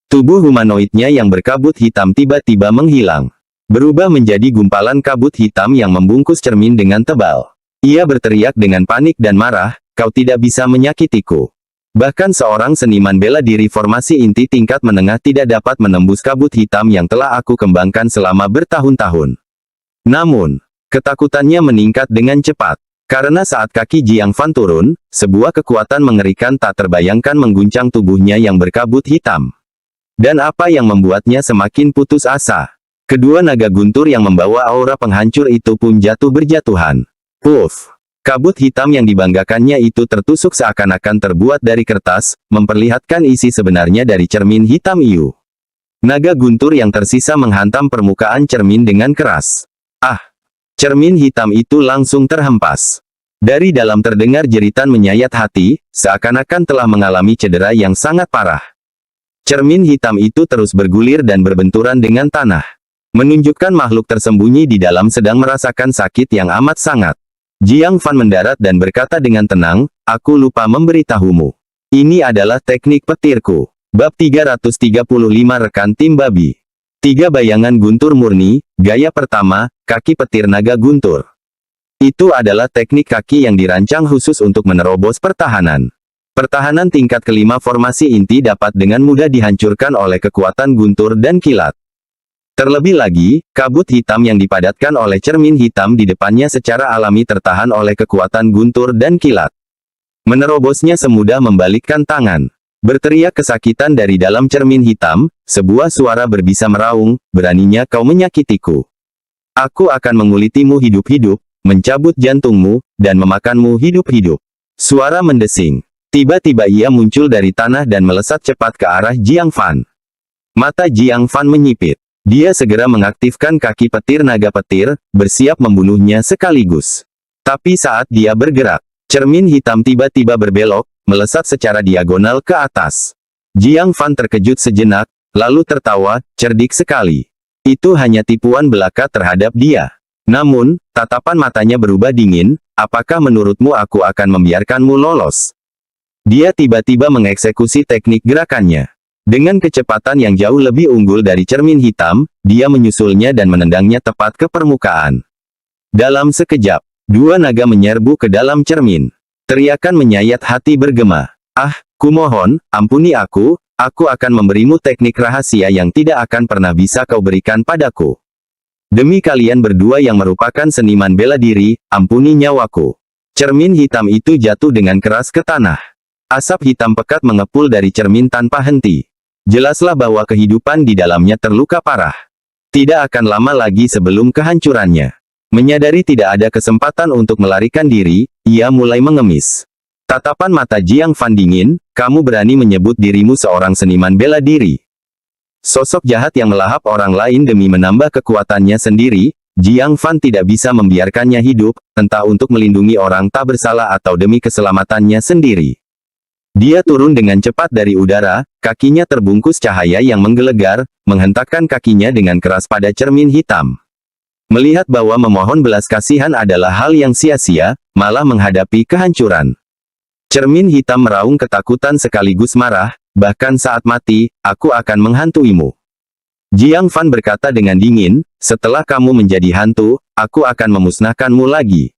Tubuh humanoidnya yang berkabut hitam tiba-tiba menghilang. Berubah menjadi gumpalan kabut hitam yang membungkus cermin dengan tebal. Ia berteriak dengan panik dan marah, kau tidak bisa menyakitiku. Bahkan seorang seniman bela diri formasi inti tingkat menengah tidak dapat menembus kabut hitam yang telah aku kembangkan selama bertahun-tahun. Namun, ketakutannya meningkat dengan cepat. Karena saat kaki Jiang Fan turun, sebuah kekuatan mengerikan tak terbayangkan mengguncang tubuhnya yang berkabut hitam. Dan apa yang membuatnya semakin putus asa? Kedua naga guntur yang membawa aura penghancur itu pun jatuh berjatuhan. Puff! Kabut hitam yang dibanggakannya itu tertusuk seakan-akan terbuat dari kertas, memperlihatkan isi sebenarnya dari cermin hitam Iu. Naga guntur yang tersisa menghantam permukaan cermin dengan keras. Ah! Cermin hitam itu langsung terhempas. Dari dalam terdengar jeritan menyayat hati, seakan-akan telah mengalami cedera yang sangat parah. Cermin hitam itu terus bergulir dan berbenturan dengan tanah. Menunjukkan makhluk tersembunyi di dalam sedang merasakan sakit yang amat sangat. Jiang Fan mendarat dan berkata dengan tenang, aku lupa memberitahumu. Ini adalah teknik petirku. Bab 335 Rekan Tim Babi. 3 bayangan guntur murni, gaya pertama, kaki petir naga guntur. Itu adalah teknik kaki yang dirancang khusus untuk menerobos pertahanan. Pertahanan tingkat kelima formasi inti dapat dengan mudah dihancurkan oleh kekuatan guntur dan kilat. Terlebih lagi, kabut hitam yang dipadatkan oleh cermin hitam di depannya secara alami tertahan oleh kekuatan guntur dan kilat. Menerobosnya semudah membalikkan tangan. Berteriak kesakitan dari dalam cermin hitam, sebuah suara berbisa meraung, beraninya kau menyakitiku. Aku akan mengulitimu hidup-hidup, mencabut jantungmu, dan memakanmu hidup-hidup. Suara mendesing. Tiba-tiba ia muncul dari tanah dan melesat cepat ke arah Jiang Fan. Mata Jiang Fan menyipit. Dia segera mengaktifkan kaki petir naga petir, bersiap membunuhnya sekaligus. Tapi saat dia bergerak, cermin hitam tiba-tiba berbelok, melesat secara diagonal ke atas. Jiang Fan terkejut sejenak, lalu tertawa, cerdik sekali. Itu hanya tipuan belaka terhadap dia. Namun, tatapan matanya berubah dingin, apakah menurutmu aku akan membiarkanmu lolos? Dia tiba-tiba mengeksekusi teknik gerakannya. Dengan kecepatan yang jauh lebih unggul dari cermin hitam, dia menyusulnya dan menendangnya tepat ke permukaan. Dalam sekejap, dua naga menyerbu ke dalam cermin. Teriakan menyayat hati bergema. Ah, kumohon, ampuni aku akan memberimu teknik rahasia yang tidak akan pernah bisa kau berikan padaku. Demi kalian berdua yang merupakan seniman bela diri, ampuni nyawaku. Cermin hitam itu jatuh dengan keras ke tanah. Asap hitam pekat mengepul dari cermin tanpa henti. Jelaslah bahwa kehidupan di dalamnya terluka parah. Tidak akan lama lagi sebelum kehancurannya. Menyadari tidak ada kesempatan untuk melarikan diri, ia mulai mengemis. Tatapan mata Jiang Fan dingin, kamu berani menyebut dirimu seorang seniman bela diri. Sosok jahat yang melahap orang lain demi menambah kekuatannya sendiri, Jiang Fan tidak bisa membiarkannya hidup, entah untuk melindungi orang tak bersalah atau demi keselamatannya sendiri. Dia turun dengan cepat dari udara, kakinya terbungkus cahaya yang menggelegar, menghentakkan kakinya dengan keras pada cermin hitam. Melihat bahwa memohon belas kasihan adalah hal yang sia-sia, malah menghadapi kehancuran. Cermin hitam meraung ketakutan sekaligus marah, bahkan saat mati, aku akan menghantuimu. Jiang Fan berkata dengan dingin, setelah kamu menjadi hantu, aku akan memusnahkanmu lagi.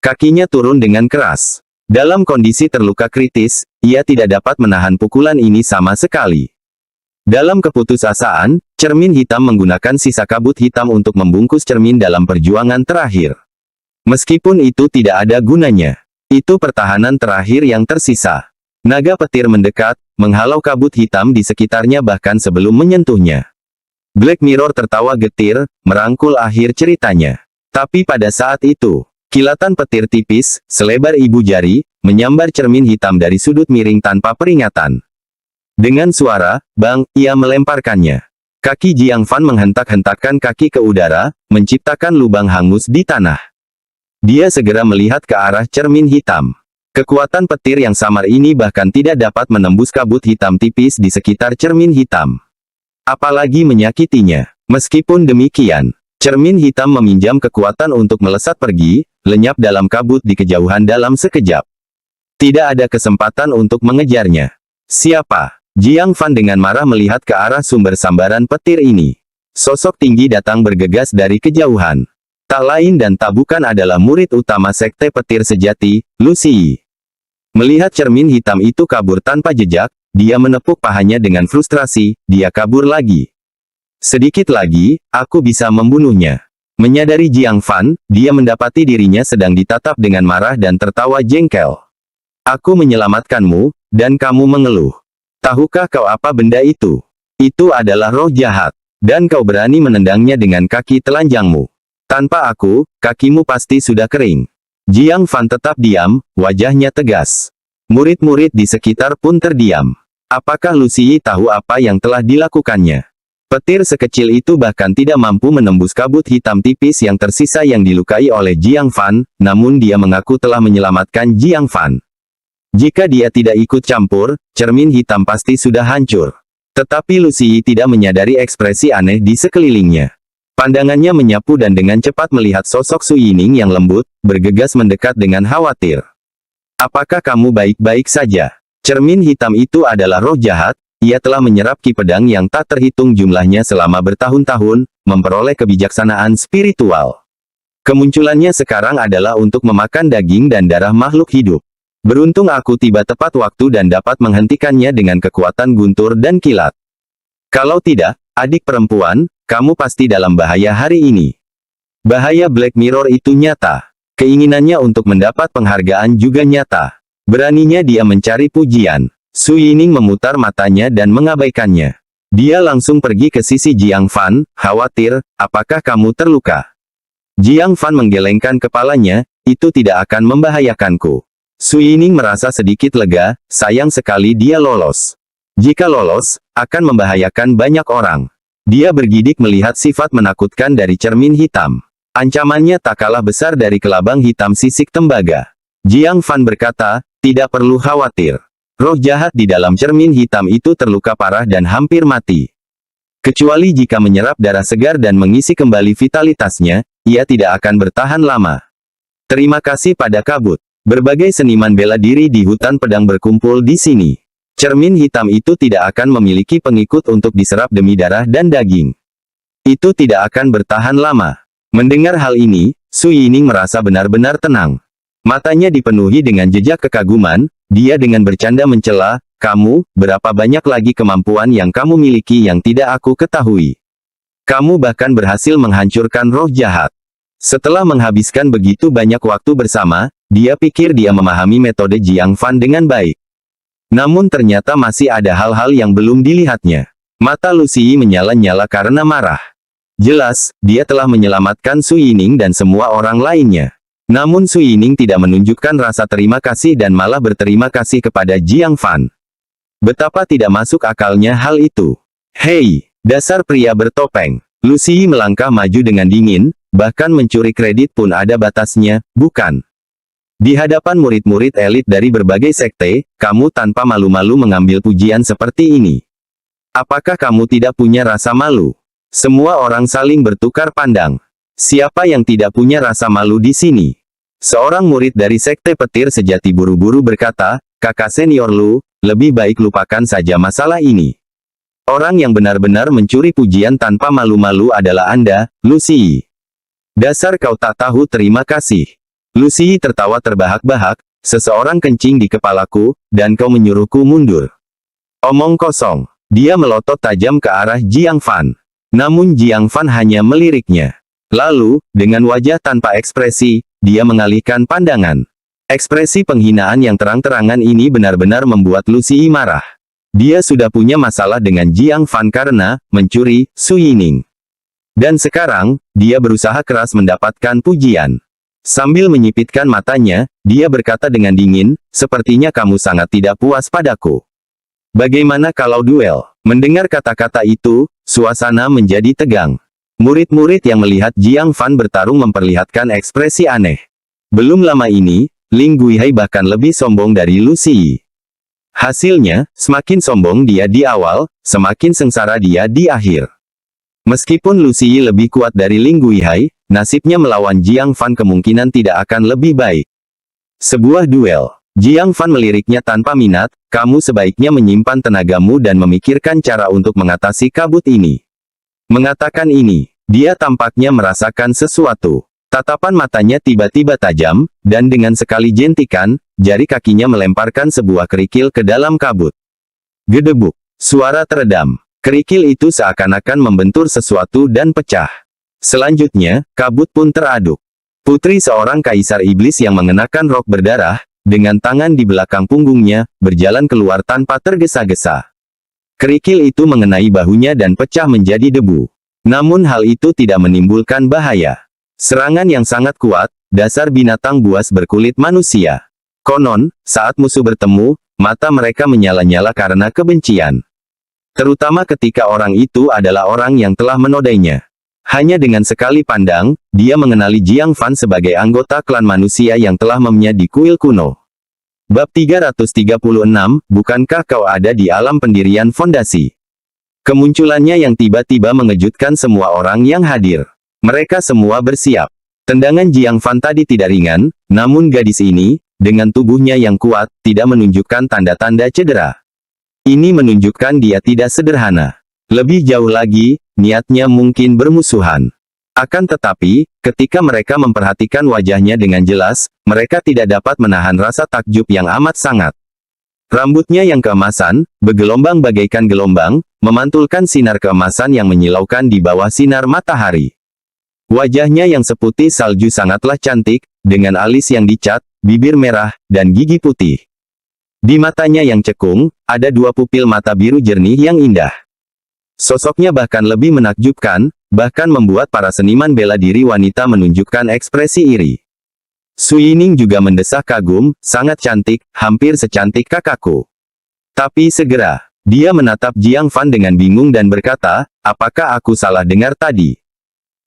Kakinya turun dengan keras. Dalam kondisi terluka kritis, ia tidak dapat menahan pukulan ini sama sekali. Dalam keputusasaan, cermin hitam menggunakan sisa kabut hitam untuk membungkus cermin dalam perjuangan terakhir. Meskipun itu tidak ada gunanya, itu pertahanan terakhir yang tersisa. Naga petir mendekat, menghalau kabut hitam di sekitarnya bahkan sebelum menyentuhnya. Black Mirror tertawa getir, merangkul akhir ceritanya. Tapi pada saat itu, kilatan petir tipis, selebar ibu jari, menyambar cermin hitam dari sudut miring tanpa peringatan. Dengan suara, bang, ia melemparkannya. Kaki Jiang Fan menghentak-hentakkan kaki ke udara, menciptakan lubang hangus di tanah. Dia segera melihat ke arah cermin hitam. Kekuatan petir yang samar ini bahkan tidak dapat menembus kabut hitam tipis di sekitar cermin hitam. Apalagi menyakitinya. Meskipun demikian, cermin hitam meminjam kekuatan untuk melesat pergi, lenyap dalam kabut di kejauhan dalam sekejap. Tidak ada kesempatan untuk mengejarnya. Siapa? Jiang Fan dengan marah melihat ke arah sumber sambaran petir ini. Sosok tinggi datang bergegas dari kejauhan. Tak lain dan tak bukan adalah murid utama Sekte Petir Sejati, Lu Si. Melihat cermin hitam itu kabur tanpa jejak, dia menepuk pahanya dengan frustrasi, dia kabur lagi. Sedikit lagi, aku bisa membunuhnya. Menyadari Jiang Fan, dia mendapati dirinya sedang ditatap dengan marah dan tertawa jengkel. Aku menyelamatkanmu, dan kamu mengeluh. Tahukah kau apa benda itu? Itu adalah roh jahat. Dan kau berani menendangnya dengan kaki telanjangmu. Tanpa aku, kakimu pasti sudah kering. Jiang Fan tetap diam, wajahnya tegas. Murid-murid di sekitar pun terdiam. Apakah Lu Ziyi tahu apa yang telah dilakukannya? Petir sekecil itu bahkan tidak mampu menembus kabut hitam tipis yang tersisa yang dilukai oleh Jiang Fan, namun dia mengaku telah menyelamatkan Jiang Fan. Jika dia tidak ikut campur, cermin hitam pasti sudah hancur. Tetapi Lu Ziyi tidak menyadari ekspresi aneh di sekelilingnya. Pandangannya menyapu dan dengan cepat melihat sosok Su Yining yang lembut, bergegas mendekat dengan khawatir. Apakah kamu baik-baik saja? Cermin hitam itu adalah roh jahat, ia telah menyerap ki pedang yang tak terhitung jumlahnya selama bertahun-tahun, memperoleh kebijaksanaan spiritual. Kemunculannya sekarang adalah untuk memakan daging dan darah makhluk hidup. Beruntung aku tiba tepat waktu dan dapat menghentikannya dengan kekuatan guntur dan kilat. Kalau tidak, adik perempuan, kamu pasti dalam bahaya hari ini. Bahaya Black Mirror itu nyata. Keinginannya untuk mendapat penghargaan juga nyata. Beraninya dia mencari pujian. Su Yining memutar matanya dan mengabaikannya. Dia langsung pergi ke sisi Jiang Fan, khawatir, apakah kamu terluka? Jiang Fan menggelengkan kepalanya, itu tidak akan membahayakanku. Su Yining merasa sedikit lega, sayang sekali dia lolos. Jika lolos, akan membahayakan banyak orang. Dia bergidik melihat sifat menakutkan dari cermin hitam. Ancamannya tak kalah besar dari kelabang hitam sisik tembaga. Jiang Fan berkata, tidak perlu khawatir. Roh jahat di dalam cermin hitam itu terluka parah dan hampir mati. Kecuali jika menyerap darah segar dan mengisi kembali vitalitasnya, ia tidak akan bertahan lama. Terima kasih pada kabut. Berbagai seniman bela diri di hutan pedang berkumpul di sini. Cermin hitam itu tidak akan memiliki pengikut untuk diserap demi darah dan daging. Itu tidak akan bertahan lama. Mendengar hal ini, Su Yining merasa benar-benar tenang. Matanya dipenuhi dengan jejak kekaguman, dia dengan bercanda mencela, kamu, berapa banyak lagi kemampuan yang kamu miliki yang tidak aku ketahui. Kamu bahkan berhasil menghancurkan roh jahat. Setelah menghabiskan begitu banyak waktu bersama, dia pikir dia memahami metode Jiang Fan dengan baik. Namun ternyata masih ada hal-hal yang belum dilihatnya. Mata Lu Ziyi menyala-nyala karena marah. Jelas, dia telah menyelamatkan Su Yining dan semua orang lainnya. Namun Su Yining tidak menunjukkan rasa terima kasih dan malah berterima kasih kepada Jiang Fan. Betapa tidak masuk akalnya hal itu. Hei, dasar pria bertopeng. Lu Ziyi melangkah maju dengan dingin, bahkan mencuri kredit pun ada batasnya, bukan? Di hadapan murid-murid elit dari berbagai sekte, kamu tanpa malu-malu mengambil pujian seperti ini. Apakah kamu tidak punya rasa malu? Semua orang saling bertukar pandang. Siapa yang tidak punya rasa malu di sini? Seorang murid dari sekte petir sejati buru-buru berkata, kakak senior Lu, lebih baik lupakan saja masalah ini. Orang yang benar-benar mencuri pujian tanpa malu-malu adalah Anda, Lu Ziyi. Dasar kau tak tahu terima kasih. Lu Ziyi tertawa terbahak-bahak, seseorang kencing di kepalaku, dan kau menyuruhku mundur. Omong kosong. Dia melotot tajam ke arah Jiang Fan. Namun Jiang Fan hanya meliriknya. Lalu, dengan wajah tanpa ekspresi, dia mengalihkan pandangan. Ekspresi penghinaan yang terang-terangan ini benar-benar membuat Lu Ziyi marah. Dia sudah punya masalah dengan Jiang Fan karena mencuri Su Yining. Dan sekarang, dia berusaha keras mendapatkan pujian. Sambil menyipitkan matanya, dia berkata dengan dingin, sepertinya kamu sangat tidak puas padaku. Bagaimana kalau duel? Mendengar kata-kata itu, suasana menjadi tegang. Murid-murid yang melihat Jiang Fan bertarung memperlihatkan ekspresi aneh. Belum lama ini, Ling Guihai bahkan lebih sombong dari Lu Ziyi. Hasilnya, semakin sombong dia di awal, semakin sengsara dia di akhir. Meskipun Lu Ziyi lebih kuat dari Ling Guihai, nasibnya melawan Jiang Fan kemungkinan tidak akan lebih baik. Sebuah duel. Jiang Fan meliriknya tanpa minat, kamu sebaiknya menyimpan tenagamu dan memikirkan cara untuk mengatasi kabut ini. Mengatakan ini, dia tampaknya merasakan sesuatu. Tatapan matanya tiba-tiba tajam, dan dengan sekali jentikan, jari kakinya melemparkan sebuah kerikil ke dalam kabut. Gedebuk. Suara teredam. Kerikil itu seakan-akan membentur sesuatu dan pecah. Selanjutnya, kabut pun teraduk. Putri seorang kaisar iblis yang mengenakan rok berdarah, dengan tangan di belakang punggungnya, berjalan keluar tanpa tergesa-gesa. Kerikil itu mengenai bahunya dan pecah menjadi debu. Namun hal itu tidak menimbulkan bahaya. Serangan yang sangat kuat, dasar binatang buas berkulit manusia. Konon, saat musuh bertemu, mata mereka menyala-nyala karena kebencian. Terutama ketika orang itu adalah orang yang telah menodainya. Hanya dengan sekali pandang, dia mengenali Jiang Fan sebagai anggota klan manusia yang telah memnya di kuil kuno. Bab 336, bukankah kau ada di alam pendirian fondasi? Kemunculannya yang tiba-tiba mengejutkan semua orang yang hadir. Mereka semua bersiap. Tendangan Jiang Fan tadi tidak ringan, namun gadis ini, dengan tubuhnya yang kuat, tidak menunjukkan tanda-tanda cedera. Ini menunjukkan dia tidak sederhana. Lebih jauh lagi, niatnya mungkin bermusuhan. Akan tetapi, ketika mereka memperhatikan wajahnya dengan jelas, mereka tidak dapat menahan rasa takjub yang amat sangat. Rambutnya yang keemasan, bergelombang bagaikan gelombang, memantulkan sinar keemasan yang menyilaukan di bawah sinar matahari. Wajahnya yang seputih salju sangatlah cantik, dengan alis yang dicat, bibir merah, dan gigi putih. Di matanya yang cekung, ada dua pupil mata biru jernih yang indah. Sosoknya bahkan lebih menakjubkan, bahkan membuat para seniman bela diri wanita menunjukkan ekspresi iri. Su Yining juga mendesah kagum, sangat cantik, hampir secantik kakakku. Tapi segera, dia menatap Jiang Fan dengan bingung dan berkata, apakah aku salah dengar tadi?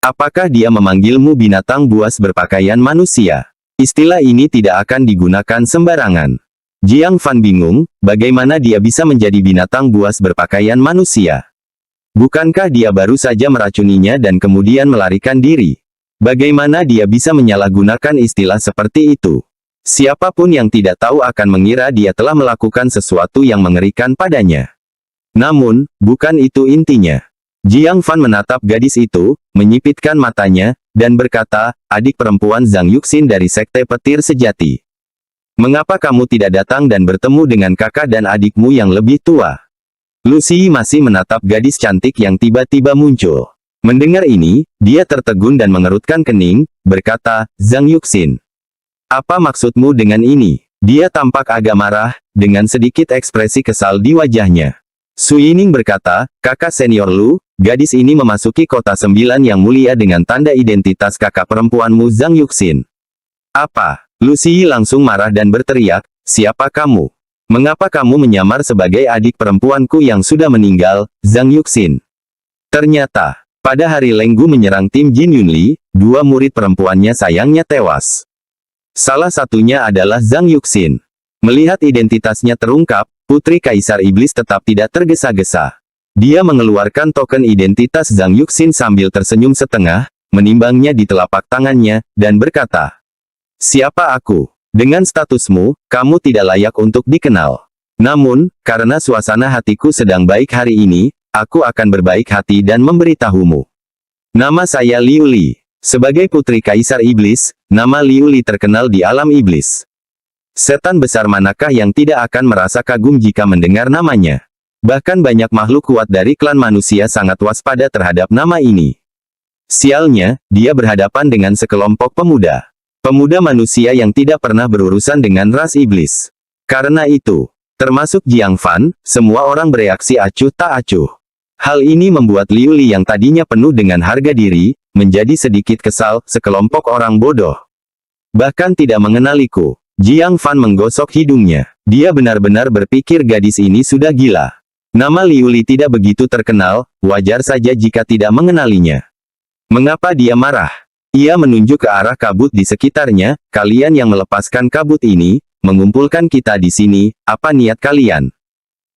Apakah dia memanggilmu binatang buas berpakaian manusia? Istilah ini tidak akan digunakan sembarangan. Jiang Fan bingung, bagaimana dia bisa menjadi binatang buas berpakaian manusia? Bukankah dia baru saja meracuninya dan kemudian melarikan diri? Bagaimana dia bisa menyalahgunakan istilah seperti itu? Siapapun yang tidak tahu akan mengira dia telah melakukan sesuatu yang mengerikan padanya. Namun, bukan itu intinya. Jiang Fan menatap gadis itu, menyipitkan matanya, dan berkata, adik perempuan Zhang Yuxin dari Sekte Petir Sejati. Mengapa kamu tidak datang dan bertemu dengan kakak dan adikmu yang lebih tua? Lucy masih menatap gadis cantik yang tiba-tiba muncul. Mendengar ini, dia tertegun dan mengerutkan kening, berkata, Zhang Yuxin. Apa maksudmu dengan ini? Dia tampak agak marah, dengan sedikit ekspresi kesal di wajahnya. Su Yining berkata, kakak senior Lu, gadis ini memasuki kota 9 yang mulia dengan tanda identitas kakak perempuanmu Zhang Yuxin. Apa? Lucy langsung marah dan berteriak, siapa kamu? Mengapa kamu menyamar sebagai adik perempuanku yang sudah meninggal, Zhang Yuxin? Ternyata, pada hari Lenggu menyerang tim Jin Yunli, dua murid perempuannya sayangnya tewas. Salah satunya adalah Zhang Yuxin. Melihat identitasnya terungkap, Putri Kaisar Iblis tetap tidak tergesa-gesa. Dia mengeluarkan token identitas Zhang Yuxin sambil tersenyum setengah, menimbangnya di telapak tangannya, dan berkata, siapa aku? Dengan statusmu, kamu tidak layak untuk dikenal. Namun, karena suasana hatiku sedang baik hari ini, aku akan berbaik hati dan memberitahumu. Nama saya Liu Li. Sebagai Putri Kaisar Iblis, nama Liu Li terkenal di alam iblis. Setan besar manakah yang tidak akan merasa kagum jika mendengar namanya? Bahkan banyak makhluk kuat dari klan manusia sangat waspada terhadap nama ini. Sialnya, dia berhadapan dengan sekelompok pemuda. Pemuda manusia yang tidak pernah berurusan dengan ras iblis. Karena itu, termasuk Jiang Fan, semua orang bereaksi acuh tak acuh. Hal ini membuat Liu Li yang tadinya penuh dengan harga diri, menjadi sedikit kesal, sekelompok orang bodoh. Bahkan tidak mengenaliku. Jiang Fan menggosok hidungnya. Dia benar-benar berpikir gadis ini sudah gila. Nama Liu Li tidak begitu terkenal, wajar saja jika tidak mengenalinya. Mengapa dia marah? Ia menunjuk ke arah kabut di sekitarnya, kalian yang melepaskan kabut ini, mengumpulkan kita di sini, apa niat kalian?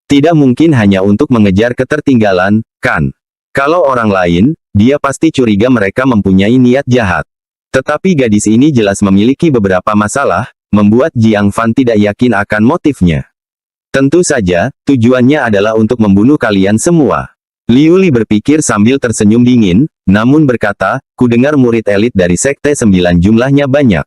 Tidak mungkin hanya untuk mengejar ketertinggalan, kan? Kalau orang lain, dia pasti curiga mereka mempunyai niat jahat. Tetapi gadis ini jelas memiliki beberapa masalah, membuat Jiang Fan tidak yakin akan motifnya. Tentu saja, tujuannya adalah untuk membunuh kalian semua. Liu Li berpikir sambil tersenyum dingin, namun berkata, kudengar murid elit dari Sekte 9 jumlahnya banyak.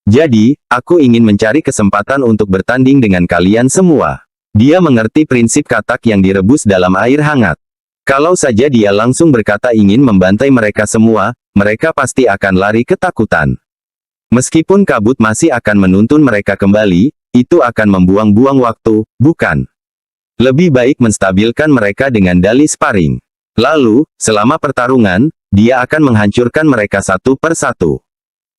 Jadi, aku ingin mencari kesempatan untuk bertanding dengan kalian semua. Dia mengerti prinsip katak yang direbus dalam air hangat. Kalau saja dia langsung berkata ingin membantai mereka semua, mereka pasti akan lari ketakutan. Meskipun kabut masih akan menuntun mereka kembali, itu akan membuang-buang waktu, bukan? Lebih baik menstabilkan mereka dengan dalih sparring. Lalu, selama pertarungan, dia akan menghancurkan mereka satu per satu.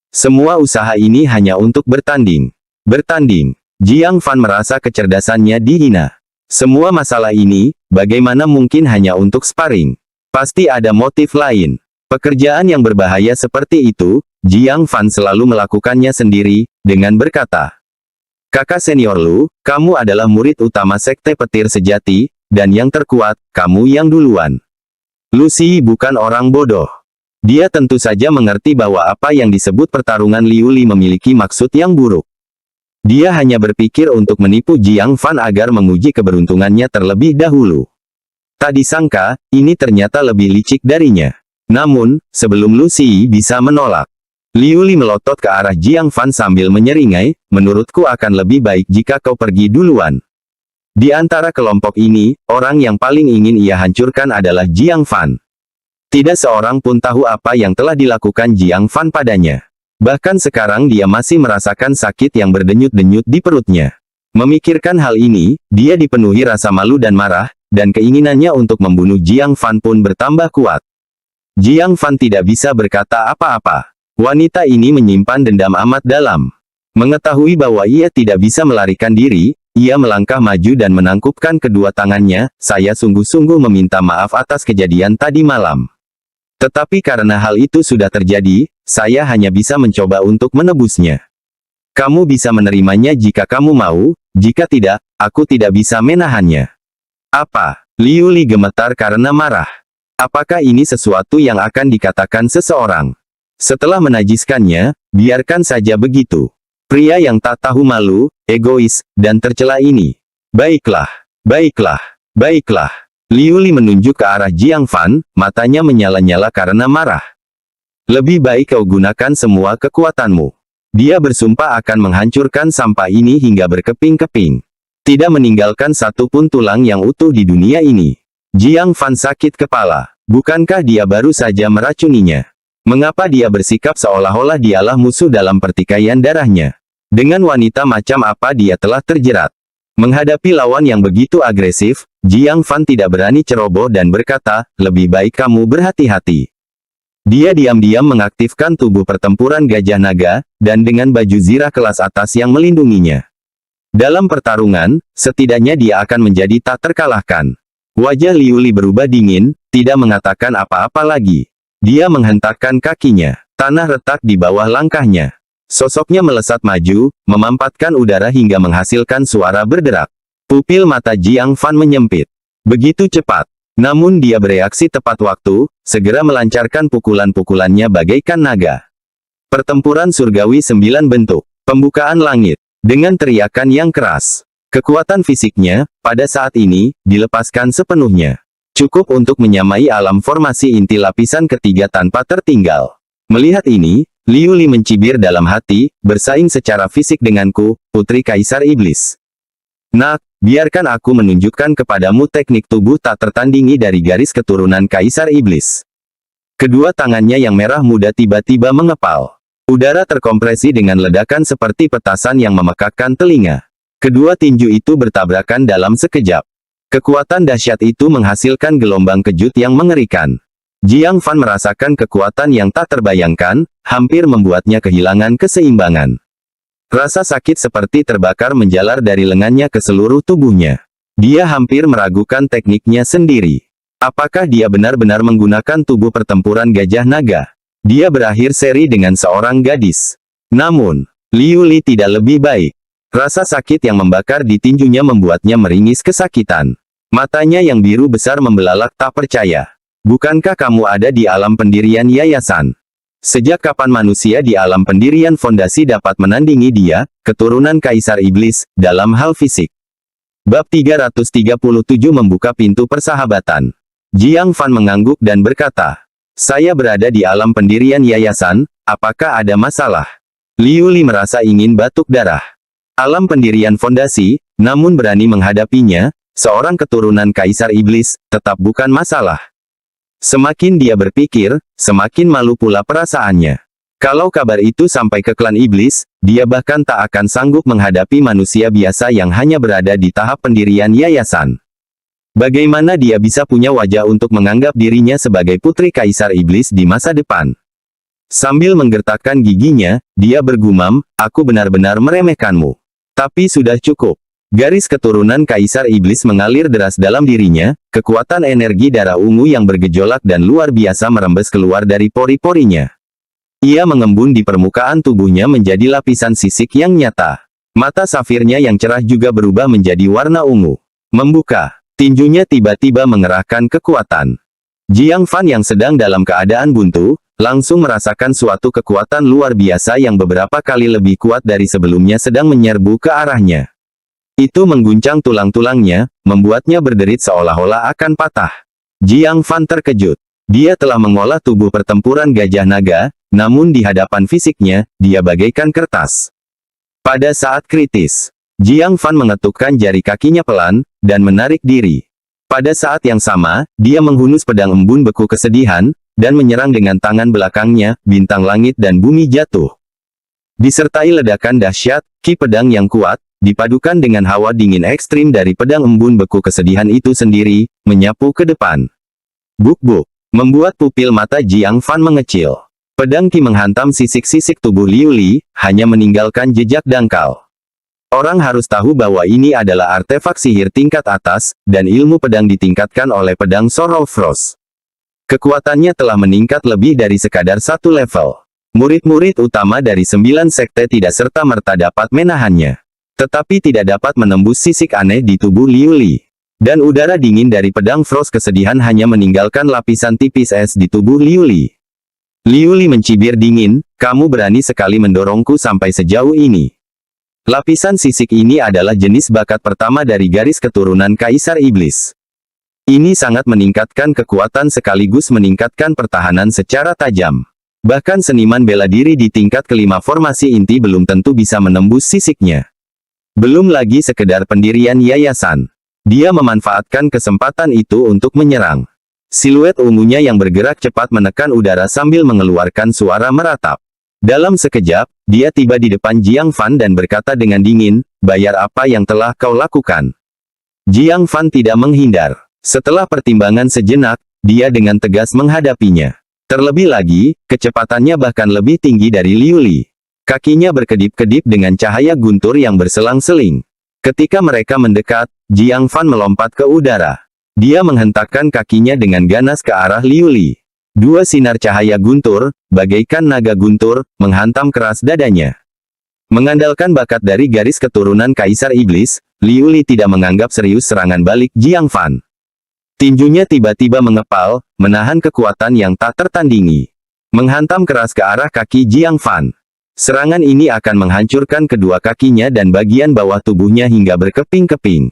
Semua usaha ini hanya untuk bertanding. Bertanding. Jiang Fan merasa kecerdasannya dihina. Semua masalah ini, bagaimana mungkin hanya untuk sparring? Pasti ada motif lain. Pekerjaan yang berbahaya seperti itu, Jiang Fan selalu melakukannya sendiri, dengan berkata, kakak senior Lu, kamu adalah murid utama Sekte Petir Sejati, dan yang terkuat, kamu yang duluan. Lu Xi bukan orang bodoh. Dia tentu saja mengerti bahwa apa yang disebut pertarungan Liu Li memiliki maksud yang buruk. Dia hanya berpikir untuk menipu Jiang Fan agar menguji keberuntungannya terlebih dahulu. Tak disangka, ini ternyata lebih licik darinya. Namun, sebelum Lu Xi bisa menolak, Liu Li melotot ke arah Jiang Fan sambil menyeringai, menurutku akan lebih baik jika kau pergi duluan. Di antara kelompok ini, orang yang paling ingin ia hancurkan adalah Jiang Fan. Tidak seorang pun tahu apa yang telah dilakukan Jiang Fan padanya. Bahkan sekarang dia masih merasakan sakit yang berdenyut-denyut di perutnya. Memikirkan hal ini, dia dipenuhi rasa malu dan marah, dan keinginannya untuk membunuh Jiang Fan pun bertambah kuat. Jiang Fan tidak bisa berkata apa-apa. Wanita ini menyimpan dendam amat dalam. Mengetahui bahwa ia tidak bisa melarikan diri, ia melangkah maju dan menangkupkan kedua tangannya, saya sungguh-sungguh meminta maaf atas kejadian tadi malam. Tetapi karena hal itu sudah terjadi, saya hanya bisa mencoba untuk menebusnya. Kamu bisa menerimanya jika kamu mau, jika tidak, aku tidak bisa menahannya. Apa? Liu Li gemetar karena marah. Apakah ini sesuatu yang akan dikatakan seseorang? Setelah menajiskannya, biarkan saja begitu. Pria yang tak tahu malu, egois, dan tercela ini. Baiklah, baiklah, baiklah. Liu Li menunjuk ke arah Jiang Fan, matanya menyala-nyala karena marah. Lebih baik kau gunakan semua kekuatanmu. Dia bersumpah akan menghancurkan sampah ini hingga berkeping-keping. Tidak meninggalkan satu pun tulang yang utuh di dunia ini. Jiang Fan sakit kepala. Bukankah dia baru saja meracuninya? Mengapa dia bersikap seolah-olah dialah musuh dalam pertikaian darahnya? Dengan wanita macam apa dia telah terjerat? Menghadapi lawan yang begitu agresif, Jiang Fan tidak berani ceroboh dan berkata, lebih baik kamu berhati-hati. Dia diam-diam mengaktifkan tubuh pertempuran gajah naga, dan dengan baju zirah kelas atas yang melindunginya. Dalam pertarungan, setidaknya dia akan menjadi tak terkalahkan. Wajah Liu Li berubah dingin, tidak mengatakan apa-apa lagi. Dia menghentakkan kakinya. Tanah retak di bawah langkahnya. Sosoknya melesat maju, memampatkan udara hingga menghasilkan suara berderak. Pupil mata Jiang Fan menyempit. Begitu cepat. Namun dia bereaksi tepat waktu, segera melancarkan pukulan-pukulannya bagaikan naga. Pertempuran surgawi 9 bentuk. Pembukaan langit. Dengan teriakan yang keras. Kekuatan fisiknya, pada saat ini, dilepaskan sepenuhnya. Cukup untuk menyamai alam formasi inti lapisan ketiga tanpa tertinggal. Melihat ini, Liu Li mencibir dalam hati, bersaing secara fisik denganku, Putri Kaisar Iblis. Nak, biarkan aku menunjukkan kepadamu teknik tubuh tak tertandingi dari garis keturunan Kaisar Iblis. Kedua tangannya yang merah muda tiba-tiba mengepal. Udara terkompresi dengan ledakan seperti petasan yang memekakkan telinga. Kedua tinju itu bertabrakan dalam sekejap. Kekuatan dahsyat itu menghasilkan gelombang kejut yang mengerikan. Jiang Fan merasakan kekuatan yang tak terbayangkan, hampir membuatnya kehilangan keseimbangan. Rasa sakit seperti terbakar menjalar dari lengannya ke seluruh tubuhnya. Dia hampir meragukan tekniknya sendiri. Apakah dia benar-benar menggunakan tubuh pertempuran gajah naga? Dia berakhir seri dengan seorang gadis. Namun, Liu Li tidak lebih baik. Rasa sakit yang membakar di tinjunya membuatnya meringis kesakitan. Matanya yang biru besar membelalak tak percaya. Bukankah kamu ada di alam pendirian yayasan? Sejak kapan manusia di alam pendirian fondasi dapat menandingi dia, keturunan Kaisar Iblis, dalam hal fisik? Bab 337 membuka pintu persahabatan. Jiang Fan mengangguk dan berkata, "Saya berada di alam pendirian yayasan, apakah ada masalah?" Liu Li merasa ingin batuk darah. Alam pendirian fondasi, namun berani menghadapinya, seorang keturunan Kaisar Iblis, tetap bukan masalah. Semakin dia berpikir, semakin malu pula perasaannya. Kalau kabar itu sampai ke klan iblis, dia bahkan tak akan sanggup menghadapi manusia biasa yang hanya berada di tahap pendirian yayasan. Bagaimana dia bisa punya wajah untuk menganggap dirinya sebagai putri Kaisar Iblis di masa depan? Sambil menggertakkan giginya, dia bergumam, "Aku benar-benar meremehkanmu. Tapi sudah cukup." Garis keturunan Kaisar Iblis mengalir deras dalam dirinya, kekuatan energi darah ungu yang bergejolak dan luar biasa merembes keluar dari pori-porinya. Ia mengembun di permukaan tubuhnya menjadi lapisan sisik yang nyata. Mata safirnya yang cerah juga berubah menjadi warna ungu. Membuka. Tinjunya tiba-tiba mengerahkan kekuatan. Jiang Fan yang sedang dalam keadaan buntu, langsung merasakan suatu kekuatan luar biasa yang beberapa kali lebih kuat dari sebelumnya sedang menyerbu ke arahnya. Itu mengguncang tulang-tulangnya, membuatnya berderit seolah-olah akan patah. Jiang Fan terkejut. Dia telah mengolah tubuh pertempuran gajah naga, namun di hadapan fisiknya, dia bagaikan kertas. Pada saat kritis, Jiang Fan mengetukkan jari kakinya pelan, dan menarik diri. Pada saat yang sama, dia menghunus pedang embun beku kesedihan, dan menyerang dengan tangan belakangnya, bintang langit dan bumi jatuh. Disertai ledakan dahsyat, ki pedang yang kuat, dipadukan dengan hawa dingin ekstrim dari pedang embun beku kesedihan itu sendiri, menyapu ke depan. Buk-buk. Membuat pupil mata Jiang Fan mengecil. Pedang ki menghantam sisik-sisik tubuh Liu Li, hanya meninggalkan jejak dangkal. Orang harus tahu bahwa ini adalah artefak sihir tingkat atas, dan ilmu pedang ditingkatkan oleh pedang Sorrow Frost. Kekuatannya telah meningkat lebih dari sekadar satu level. Murid-murid utama dari 9 sekte tidak serta-merta dapat menahannya. Tetapi tidak dapat menembus sisik aneh di tubuh Liu Li. Dan udara dingin dari pedang Frost kesedihan hanya meninggalkan lapisan tipis es di tubuh Liu Li. Liu Li mencibir dingin, "Kamu berani sekali mendorongku sampai sejauh ini." Lapisan sisik ini adalah jenis bakat pertama dari garis keturunan Kaisar Iblis. Ini sangat meningkatkan kekuatan sekaligus meningkatkan pertahanan secara tajam. Bahkan seniman bela diri di tingkat kelima formasi inti belum tentu bisa menembus sisiknya. Belum lagi sekedar pendirian yayasan. Dia memanfaatkan kesempatan itu untuk menyerang. Siluet ungunya yang bergerak cepat menekan udara sambil mengeluarkan suara meratap. Dalam sekejap, dia tiba di depan Jiang Fan dan berkata dengan dingin, "Bayar apa yang telah kau lakukan?" Jiang Fan tidak menghindar. Setelah pertimbangan sejenak, dia dengan tegas menghadapinya. Terlebih lagi, kecepatannya bahkan lebih tinggi dari Liu Li. Kakinya berkedip-kedip dengan cahaya guntur yang berselang-seling. Ketika mereka mendekat, Jiang Fan melompat ke udara. Dia menghentakkan kakinya dengan ganas ke arah Liu Li. Dua sinar cahaya guntur, bagaikan naga guntur, menghantam keras dadanya. Mengandalkan bakat dari garis keturunan Kaisar Iblis, Liu Li tidak menganggap serius serangan balik Jiang Fan. Tinjunya tiba-tiba mengepal, menahan kekuatan yang tak tertandingi. Menghantam keras ke arah kaki Jiang Fan. Serangan ini akan menghancurkan kedua kakinya dan bagian bawah tubuhnya hingga berkeping-keping.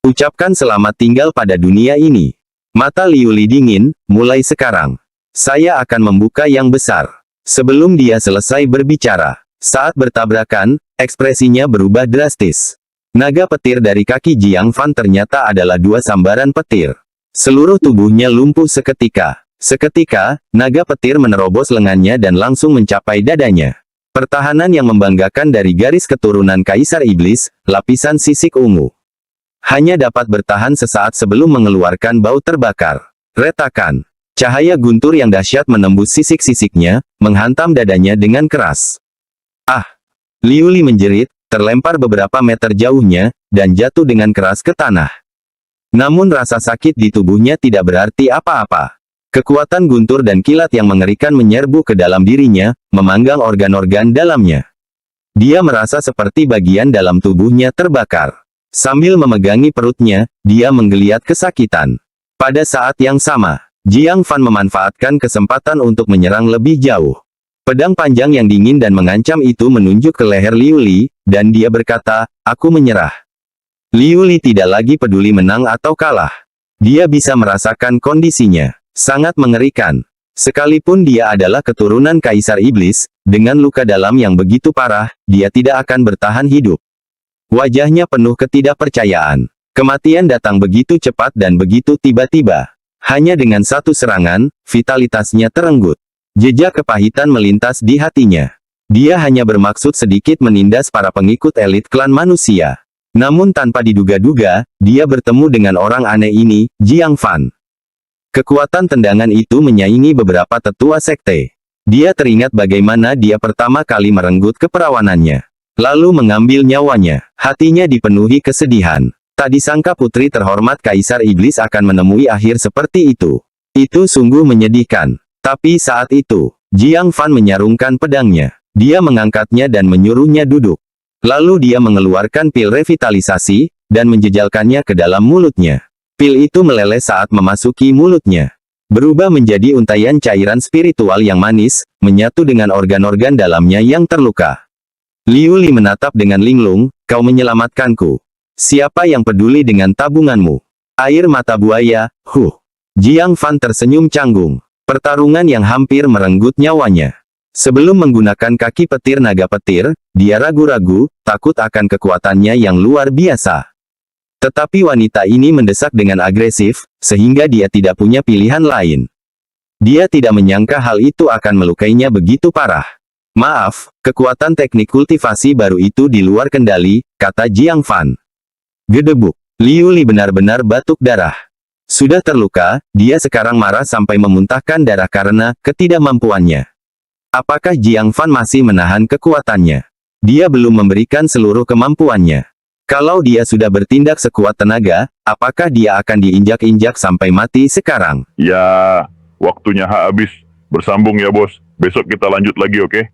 Ucapkan selamat tinggal pada dunia ini. Mata Liu Li dingin, mulai sekarang. Saya akan membuka yang besar. Sebelum dia selesai berbicara. Saat bertabrakan, ekspresinya berubah drastis. Naga petir dari kaki Jiang Fan ternyata adalah dua sambaran petir. Seluruh tubuhnya lumpuh seketika. Seketika, naga petir menerobos lengannya dan langsung mencapai dadanya. Pertahanan yang membanggakan dari garis keturunan Kaisar Iblis, lapisan sisik ungu. Hanya dapat bertahan sesaat sebelum mengeluarkan bau terbakar. Retakan. Cahaya guntur yang dahsyat menembus sisik-sisiknya, menghantam dadanya dengan keras. Ah! Liu Li menjerit, terlempar beberapa meter jauhnya, dan jatuh dengan keras ke tanah. Namun rasa sakit di tubuhnya tidak berarti apa-apa. Kekuatan guntur dan kilat yang mengerikan menyerbu ke dalam dirinya, memanggang organ-organ dalamnya. Dia merasa seperti bagian dalam tubuhnya terbakar. Sambil memegangi perutnya, dia menggeliat kesakitan. Pada saat yang sama, Jiang Fan memanfaatkan kesempatan untuk menyerang lebih jauh. Pedang panjang yang dingin dan mengancam itu menunjuk ke leher Liu Li, dan dia berkata, "Aku menyerah." Liu Li tidak lagi peduli menang atau kalah. Dia bisa merasakan kondisinya. Sangat mengerikan. Sekalipun dia adalah keturunan Kaisar Iblis, dengan luka dalam yang begitu parah, dia tidak akan bertahan hidup. Wajahnya penuh ketidakpercayaan. Kematian datang begitu cepat dan begitu tiba-tiba. Hanya dengan satu serangan, vitalitasnya terenggut. Jejak kepahitan melintas di hatinya. Dia hanya bermaksud sedikit menindas para pengikut elit klan manusia. Namun tanpa diduga-duga, dia bertemu dengan orang aneh ini, Jiang Fan. Kekuatan tendangan itu menyaingi beberapa tetua sekte. Dia teringat bagaimana dia pertama kali merenggut keperawanannya. Lalu mengambil nyawanya. Hatinya dipenuhi kesedihan. Tak disangka putri terhormat Kaisar Iblis akan menemui akhir seperti itu. Itu sungguh menyedihkan. Tapi saat itu, Jiang Fan menyarungkan pedangnya. Dia mengangkatnya dan menyuruhnya duduk. Lalu dia mengeluarkan pil revitalisasi, dan menjejalkannya ke dalam mulutnya. Pil itu meleleh saat memasuki mulutnya. Berubah menjadi untaian cairan spiritual yang manis, menyatu dengan organ-organ dalamnya yang terluka. Liu Li menatap dengan linglung, kau menyelamatkanku. Siapa yang peduli dengan tabunganmu? Air mata buaya, Jiang Fan tersenyum canggung. Pertarungan yang hampir merenggut nyawanya. Sebelum menggunakan kaki petir naga petir, dia ragu-ragu, takut akan kekuatannya yang luar biasa. Tetapi wanita ini mendesak dengan agresif, sehingga dia tidak punya pilihan lain. Dia tidak menyangka hal itu akan melukainya begitu parah. Maaf, kekuatan teknik kultivasi baru itu di luar kendali, kata Jiang Fan. Gedebuk. Liu Li benar-benar batuk darah. Sudah terluka, dia sekarang marah sampai memuntahkan darah karena ketidakmampuannya. Apakah Jiang Fan masih menahan kekuatannya? Dia belum memberikan seluruh kemampuannya. Kalau dia sudah bertindak sekuat tenaga, apakah dia akan diinjak-injak sampai mati sekarang? Ya, waktunya habis. Bersambung ya bos. Besok kita lanjut lagi, oke?